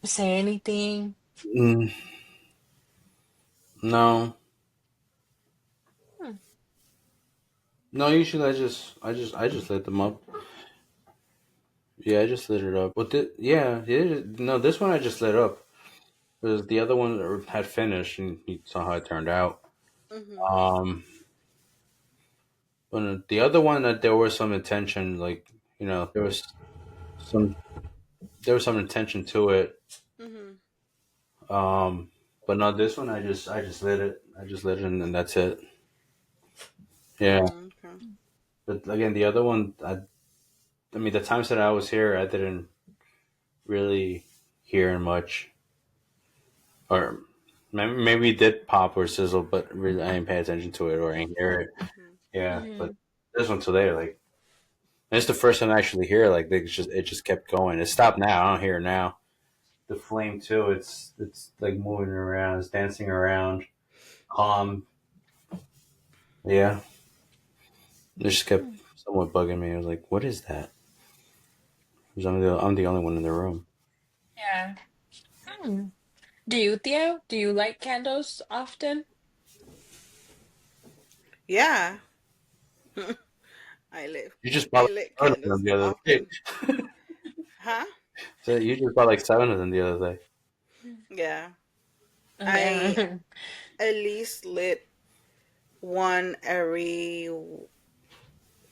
say anything. Mm, no, Hmm. no. Usually, I just lit them up. Yeah, I just lit it up. But yeah, no. This one I just lit up because the other one had finished, and you saw how it turned out. Mm-hmm. Um, but the other one that there was some intention, like some there was some intention to it. Mm-hmm. Um, but no, this one I just lit it. I just lit it, and then that's it. Yeah. Mm, okay. But again, the other one, I mean, the times that I was here, I didn't really hear much, or maybe it did pop or sizzle, but really I didn't pay attention to it or I didn't hear it. Mm-hmm. Yeah, but Mhm. this one today, like, it's the first time I actually hear. Like, it just kept going. It stopped now. I don't hear it now. The flame too. It's like moving around. It's dancing around. Calm. Yeah, it just kept Hmm. somewhat bugging me. I was like, what is that? Because I'm the only one in the room. Yeah. Hmm. Do you, Theo? Do you light candles often? Yeah. I lit You just bought I like lit seven of them candles the other day. often. Huh? So you just bought like seven of them the other day. Yeah. I Yeah. at least lit one every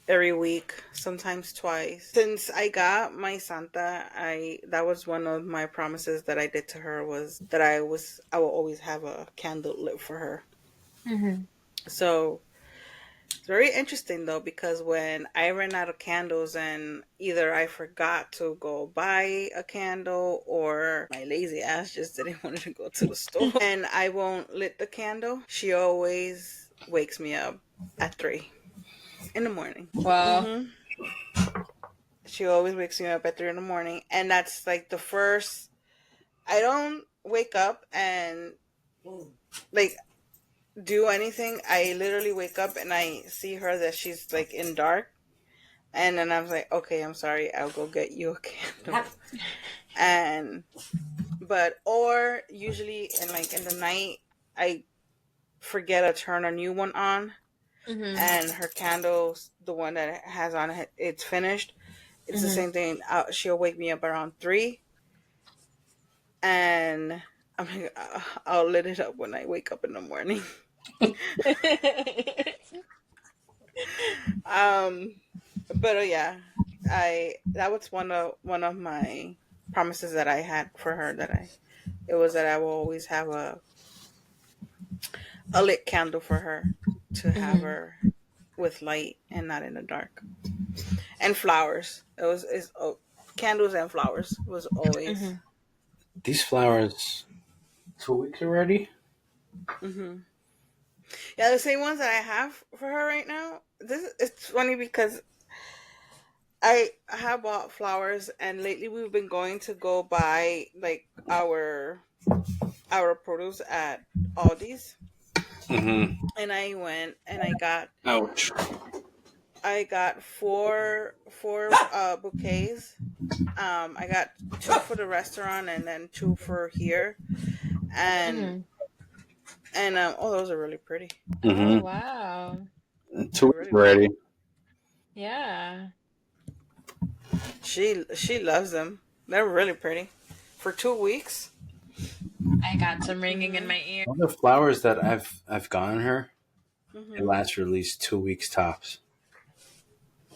every week, sometimes twice. Since I got my Santa, I that was one of my promises that I did to her, was that I will always have a candle lit for her. Mm-hmm. So it's very interesting though, because when I ran out of candles and either I forgot to go buy a candle or my lazy ass just didn't want to go to the store and I won't lit the candle, she always wakes me up at 3 in the morning. Wow. She always wakes me up at 3 in the morning, and that's like the first. I don't wake up and like do anything. I literally wake up and I see her that she's like in dark, and then I was like, okay, I'm sorry, I'll go get you a candle. And but or usually in the night, I forget to turn a new one on, Mm-hmm. and her candles, the one that it has on it, it's finished. It's the Mm-hmm. same thing. She'll wake me up around 3, and I'm like, I'll lit it up when I wake up in the morning. um, but yeah, I that was one of my promises that I had for her, that I it was that I will always have a lit candle for her, to have Mm-hmm. her with light and not in the dark. And flowers. It was is candles and flowers was always. Mm-hmm. These flowers, 2 weeks already. Hmm. Yeah, the same ones that I have for her right now. This It's funny because I have bought flowers, and lately we've been going to go buy like our produce at Aldi's, Mm-hmm. and I went and Ouch. I got four bouquets. I got two for the restaurant and then two for here, and Mm-hmm. oh, those are really pretty. Oh, Mm-hmm. wow. Two They're weeks really already. pretty. Yeah. She loves them. They're really pretty. For 2 weeks. I got some ringing in Mhm. my ear. All the flowers that I've gotten her, it Mhm. lasts for at least 2 weeks tops.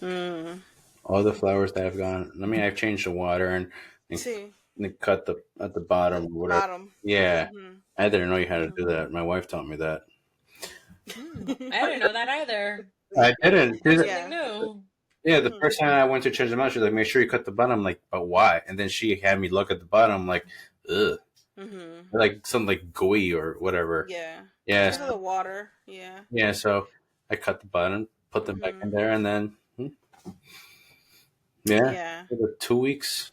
Mm. All the flowers that I've gotten. I mean, I've changed the water and, See, and cut the at the bottom or whatever. bottom. Yeah, Mhm. I didn't know you had to Mhm. do that. My wife taught me that. I didn't know that either. I didn't. Learn something Yeah. new. Yeah, the Mhm. first time I went to change them out, she's like, "Make sure you cut the bottom." I'm like, "But why?" And then she had me look at the bottom. I'm like, ugh, Mhm. like something like gooey or whatever. Yeah. Because Yes, of the water. Yeah. yeah. So I cut the bottom, put them back in Mhm. there, and then yeah, Yeah. for the 2 weeks.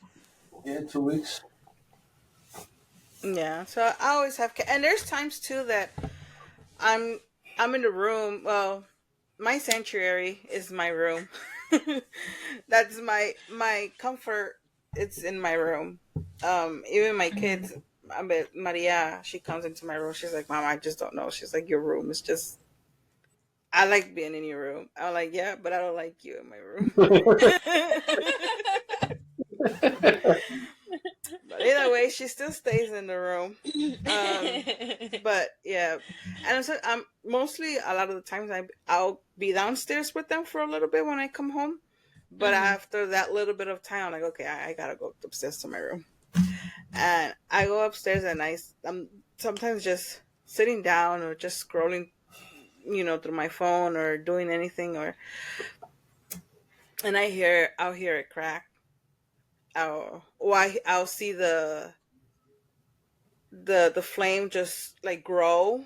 Yeah, 2 weeks. Yeah. So I always have, and there's times too that I'm I'm in the room. Well, my sanctuary is my room. That's my comfort. It's in my room. Even my kids. Mm-hmm. I bet Maria, she comes into my room. She's like, "Mom, I just don't know." She's like, "Your room is just. I like being in your room." I'm like, "Yeah, but I don't like you in my room." But either way, she still stays in the room. Um, but yeah, and so I'm mostly a lot of the times I'll be downstairs with them for a little bit when I come home. But Mm-hmm. after that little bit of time, I'm like, okay, I gotta go upstairs to my room, and I go upstairs and I'm sometimes just sitting down or just scrolling, through my phone or doing anything, and I'll hear it crack. I'll see the flame just like grow,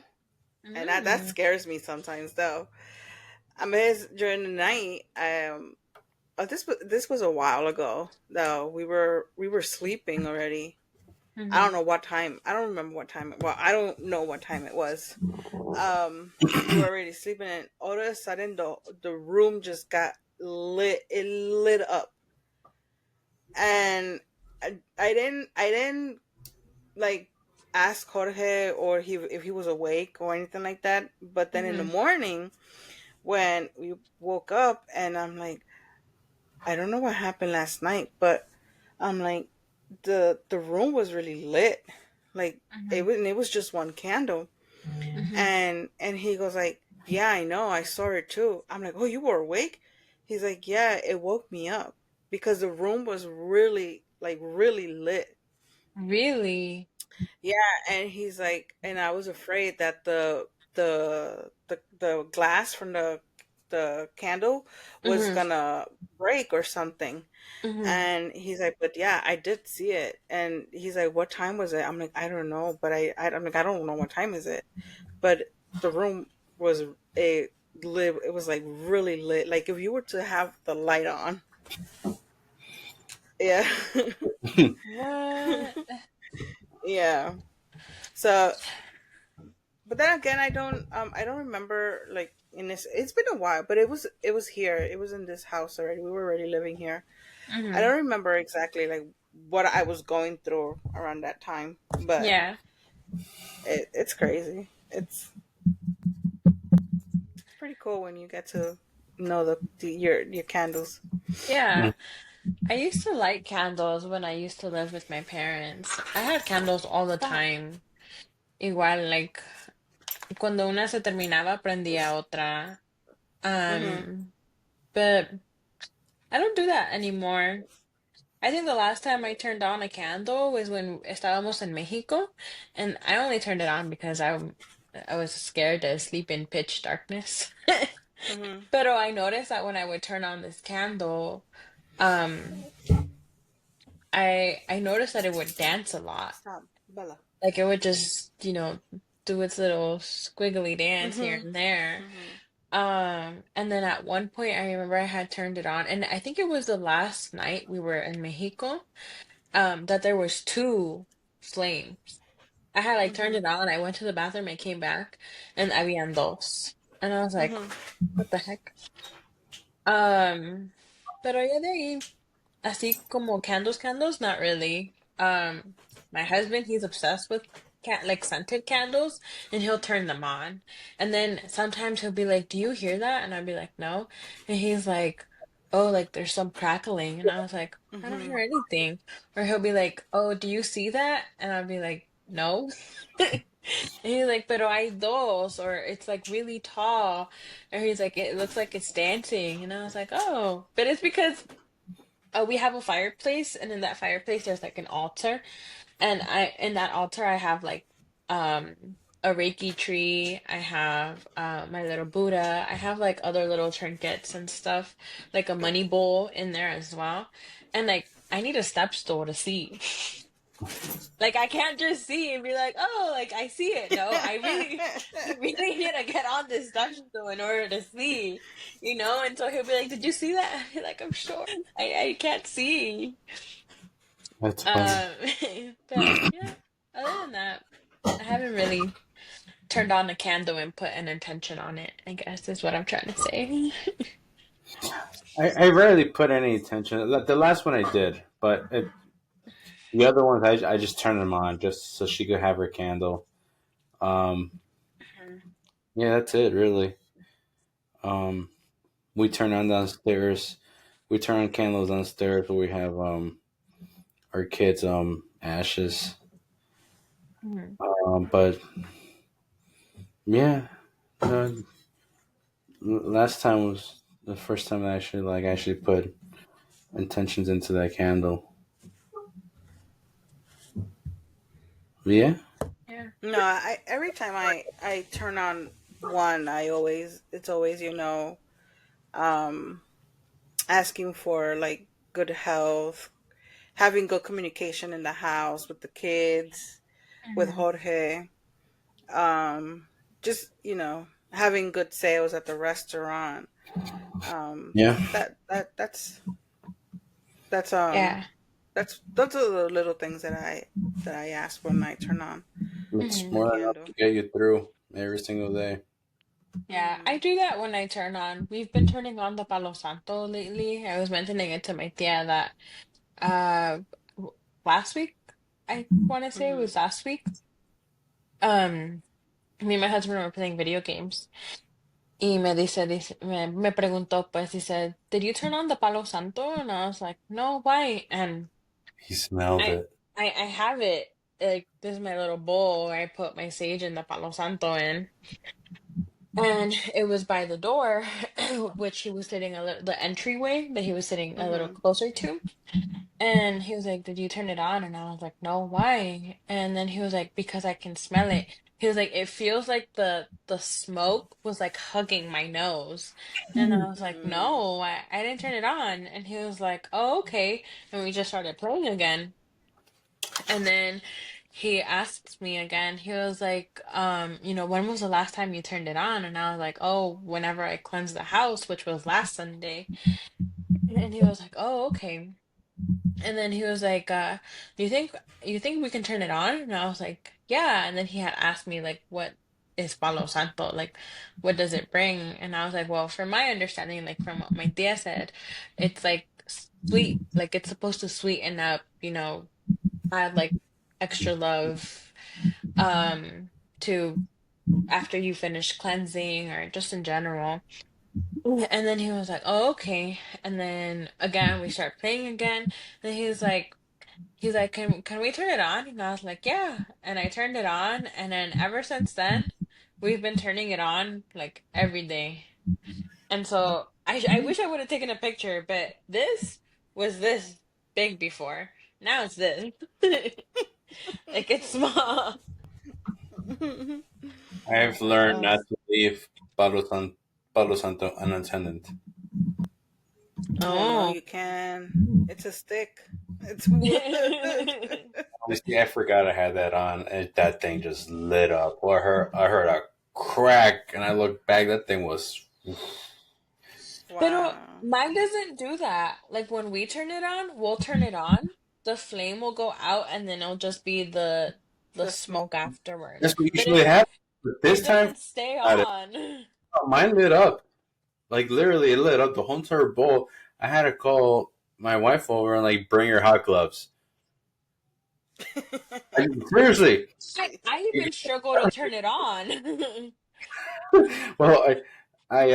and that Mm-hmm. scares me sometimes though. I mean, during the night. This was a while ago though. We were sleeping already. I Mm-hmm. don't know what time. I don't remember what time. Well, I don't know what time it was. We were already sleeping, and all of a sudden the room just got lit. It lit up, and I didn't like ask Jorge or he if he was awake or anything like that. But then in the Mm-hmm. morning when we woke up, and I'm like, I don't know what happened last night, but I'm like, the room was really lit, like it was just one candle, Mm-hmm. and he goes like, yeah, I know, I saw it too. I'm like, oh, you were awake? He's like, yeah, it woke me up because the room was really, like, really lit. Really? Yeah, and he's like, and I was afraid that the glass from the candle was Mm-hmm. gonna break or something. Mm-hmm. And he's like, but yeah, I did see it. And he's like, what time was it? I'm like, I don't know, but I'm like, I don't know what time is it. But the room was a lit. It was like really lit. Like if you were to have the light on, yeah, What? yeah. So, but then again, I don't remember like in this. It's been a while, but it was here. It was in this house already. We were already living here. I Mm-hmm. don't remember exactly like what I was going through around that time, but Yeah. it's crazy. It's pretty cool when you get to know your candles. Yeah. I used to light candles when I used to live with my parents. I had candles all the Stop. time. Igual, like, cuando una se terminaba, prendía otra. Mhm. But I don't do that anymore. I think the last time I turned on a candle was when estábamos en Mexico, and I only turned it on because I was scared to sleep in pitch darkness. Mhm. Pero I noticed that when I would turn on this candle, um, I noticed that it would dance a lot. Stop, Bella. Like it would just, do its little squiggly dance here Mhm. and there. Mhm. And then at one point I remember I had turned it on, and I think it was the last night we were in Mexico, that there was two flames. I had like turned Mhm. it on, I went to the bathroom, I came back, and habían dos. And I was like, Mhm. what the heck? Pero ya de ahí, así como candles, not really. My husband, he's obsessed with like scented candles, and he'll turn them on. And then sometimes he'll be like, "Do you hear that?" And I'll be like, "No." And he's like, "Oh, like there's some crackling." And I was like, "I don't hear Mhm. anything." Or he'll be like, "Oh, do you see that?" And I'll be like, "No." And he's like, "Pero hay dos," or it's like really tall. Or he's like, "It looks like it's dancing." And I was like, "Oh," but it's because we have a fireplace, and in that fireplace there's like an altar, and I in that altar I have like um a Reiki tree. I have my little Buddha. I have like other little trinkets and stuff, like a money bowl in there as well. And like I need a step stool to see. Like I can't just see and be like, oh, like I see it. No, I really, really need to get on this step stool in order to see, And so he'll be like, "Did you see that?" I'll be like, "I'm sure. I can't see." That's funny. Um, but yeah, other than that, I haven't really turned on a candle and put an intention on it, I guess is what I'm trying to say. I rarely put any attention. The last one I did, but the other ones I just turned them on just so she could have her candle. Um, yeah, that's it really. Um, we turn on downstairs. We turn on candles downstairs where we have our kids' ashes. Mhm. But yeah, uh, last time was the first time I actually put intentions into that candle. Yeah. Yeah. No, I every time I turn on one, it's always um asking for like good health, having good communication in the house with the kids, with Mhm. Jorge, um just having good sales at the restaurant. Yeah. That's Yeah. those are the little things that I ask when I turn on It's Mhm. the more than enough candle. to get you through every single day. Yeah, I Mhm. do that when I turn on. We've been turning on the Palo Santo lately. I was mentioning it to my tia that uh last week, I want to say it Mhm. was last week. Um, Me and my husband were playing video games. Y me preguntó, pues, he said, "Did you turn on the Palo Santo?" And I was like, "No, why?" And He smelled I, it. I have it. Like, this is my little bowl where I put my sage and the Palo Santo in. and it was by the door, which he was sitting the entryway that he was sitting a little Mhm. closer to. And he was like, "Did you turn it on?" And I was like, "No, why?" And then he was like, "Because I can smell it." He was like, "It feels like the smoke was like hugging my nose." And I was like, Mm. "No, I didn't turn it on." And he was like, "Oh, okay." And we just started playing again. And then he asked me again, he was like, when was the last time you turned it on? And I was like, "Oh, whenever I cleansed the house, which was last Sunday." And he was like, "Oh, okay." And then he was like, "Do you think we can turn it on?" And I was like, "Yeah." And then he had asked me like, "What is Palo Santo? Like, what does it bring?" And I was like, "Well, from my understanding, like from what my tia said, it's like sweet, like it's supposed to sweeten up, add like extra love, to after you finish cleansing or just in general." And then he was like, "Oh, okay." And then again, we start playing again. And he's like, "Can we turn it on?" And I was like, "Yeah." And I turned it on, and then ever since then, we've been turning it on like every day. And so I wish I would have taken a picture, but this was this big before. Now it's this. Like it's small. I've learned Uh, not to leave Palo Santo unattended. oh no, Oh. you can. It's a stick. It's wood. Honestly, I forgot I had that on, and that thing just lit up. Well, I heard a crack, and I looked back. That thing was. Pero Wow. mine doesn't do that. Like when we turn it on, we'll turn it on, the flame will go out, and then it'll just be the The smoke smoke. afterwards. That's what But usually happens. But this it time, doesn't stay got it. on. Mine lit up. Like literally, it lit up the whole entire bowl. I had to call my wife over and like bring her hot gloves. Like, seriously. I even struggle to turn it on. Well, I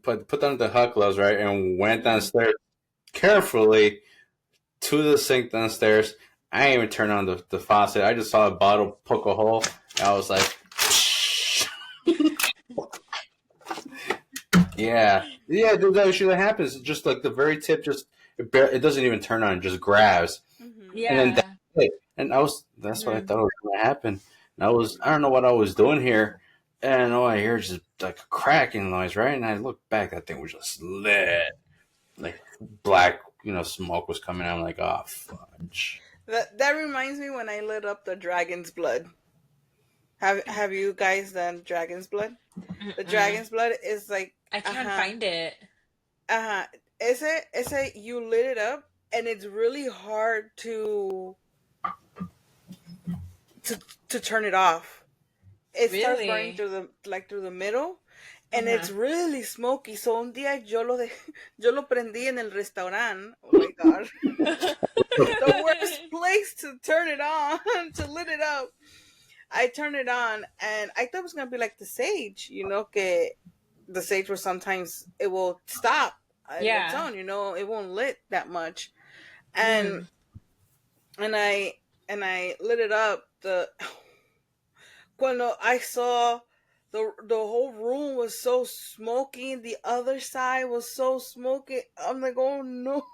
put on the hot gloves, right, and went Mhm. downstairs carefully to the sink downstairs. I didn't even turn on the faucet. I just saw a bottle poke a hole. And I was like, yeah, that usually happens. Just like the very tip, just it doesn't even turn on, it just grabs, Mhm. and then that's Yeah. it. And that's what I Hmm. thought was going to happen. And I don't know what I was doing here, and all I hear is just like a cracking noise, right? And I look back, that thing was just lit, like black, smoke was coming out. I'm like, oh fudge. That reminds me when I lit up the dragon's blood. Have you guys done dragon's blood? The Mm-mm. dragon's blood is like I uh can't huh find it. uh huh. It's a you lit it up and it's really hard to to turn it off. It starts burning Really? through the middle, and it's Uh-huh. really smoky. So un día yo lo prendí en el restaurant. Oh my god, the worst place to turn it on to lit it up. I turned it on, and I thought it was gonna be like the sage, que the sage where sometimes it will stop on its Yeah. own, it won't lit that much, and Mm. and I lit it up. The Cuando I saw the whole room was so smoky, the other side was so smoky. I'm like, oh no.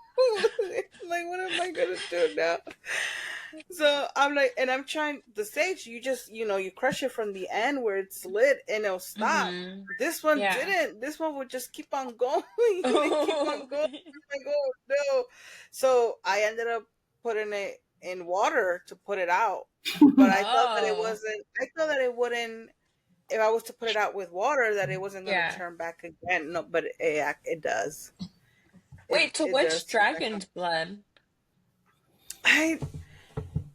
Like, what am I gonna do now? So I'm like, and I'm trying the sage. You just, you crush it from the end where it's lit, and it'll stop. Mm-hmm. This one Yeah. didn't. This one would just keep on going and keep on going. I'm like, oh no. So I ended up putting it in water to put it out. But I thought that it Oh. wasn't. I thought that it wouldn't. If I was to put it out with water, that it wasn't going to Yeah. turn back again. No, but it does. It Wait, so it what's does turn back on. dragon's blood? I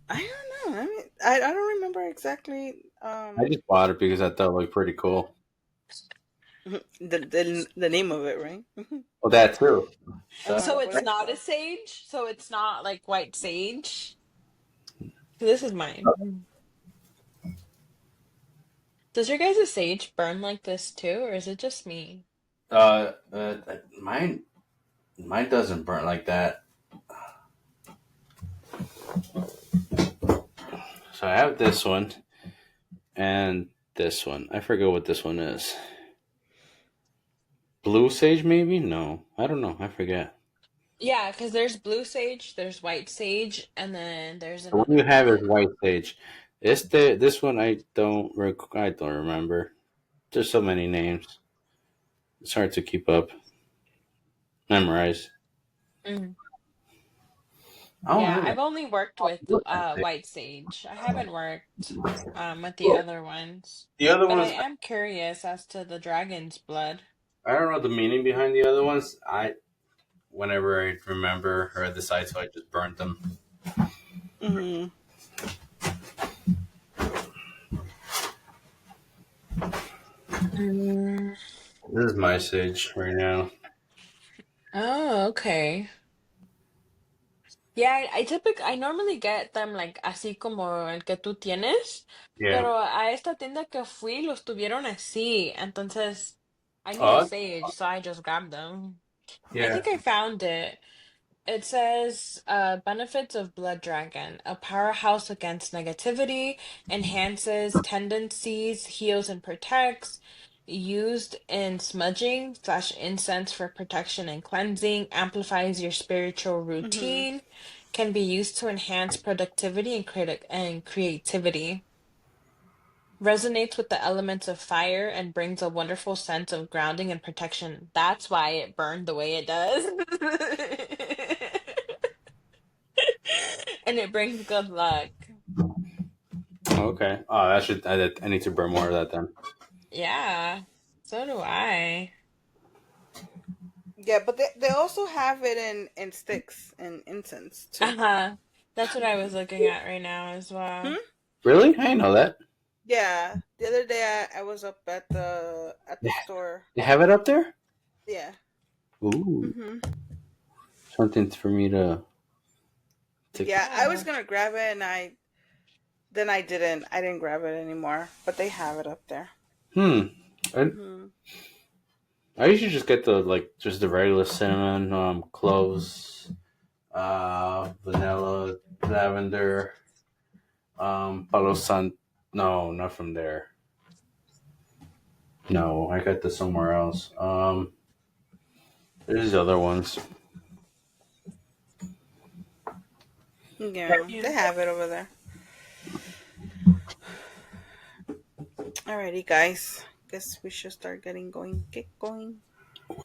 I don't know. I mean, I don't remember exactly I just bought it because I thought it looked pretty cool. the name of it, right? Well, that too. So, So What it's it's not a called. sage? So it's not like white sage? This is mine. Does your guys' sage burn like this too, or is it just me? uh, uh, mine doesn't burn like that. So I have this one, and this one. I forget what this one is. Blue sage, maybe? No, I don't know. I forget. Yeah, because there's blue sage, there's white sage, and then there's The one another you have is one. white sage. This one I don't remember. There's so many names. It's hard to keep up, memorize. Mm. I don't Yeah, remember. I've only worked with white sage. I haven't worked with the other ones. The other But I ones, am curious as to the dragon's blood. I don't know the meaning behind the other ones. Whenever I remember or decide to, I just burnt them. Mm-hmm. Mm. This is my sage right now. Oh, okay. Yeah, I normally get them like así como el que tú tienes, Yeah. pero a esta tienda que fui los tuvieron así, entonces I need a Oh, sage, so I just grabbed them. I yeah. think I found it. It says benefits of Blood Dragon, a powerhouse against negativity, enhances tendencies, heals and protects, used in smudging slash incense for protection and cleansing, amplifies your spiritual Mm-hmm. routine, can be used to enhance productivity and creativity. Resonates with the elements of fire and brings a wonderful sense of grounding and protection. That's why it burned the way it does. And it brings good luck. Okay. Oh, I need to burn more of that then. Yeah, so do I. Yeah, but they also have it in sticks and incense too. Uh-huh. That's what I was looking at right now as well. Hmm? Really? I didn't know that. Yeah. The other day I was up at the store. They have it up there. Yeah. Ooh, Mm-hmm. something for me to. Yeah, I was Yeah. gonna grab it and I didn't. I didn't grab it anymore. But they have it up there. Hmm. I, Mm-hmm. I usually just get just the regular cinnamon, cloves, vanilla, lavender, palo san. No, not from there. No, I got this somewhere else. There's other ones. Yeah, Yeah. they have it over there. Alrighty, guys. Guess we should start getting going. Get going.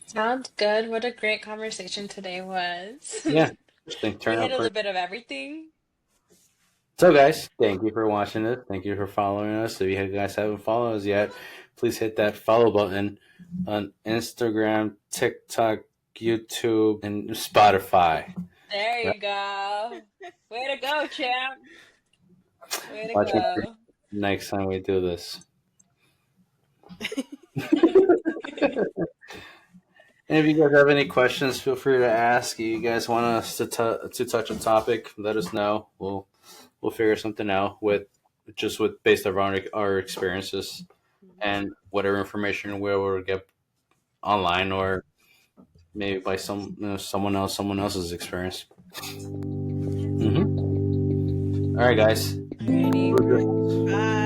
Sounds good. What a great conversation today was. Yeah, interesting. We Turn hit out a little pretty. bit of everything. So, guys, thank you for watching this. Thank you for following us. If you guys haven't followed us yet, please hit that follow button on Instagram, TikTok, YouTube, and Spotify. There you go. Way to go, champ. Way to Watch it go. next time we do this. And if you guys have any questions, feel free to ask. You guys want us to touch a topic, let us know. We'll figure something out with based on our experiences and whatever information we will get online or maybe by someone else's experience. Yeah. Mm-hmm. All right, guys. Alrighty. Bye.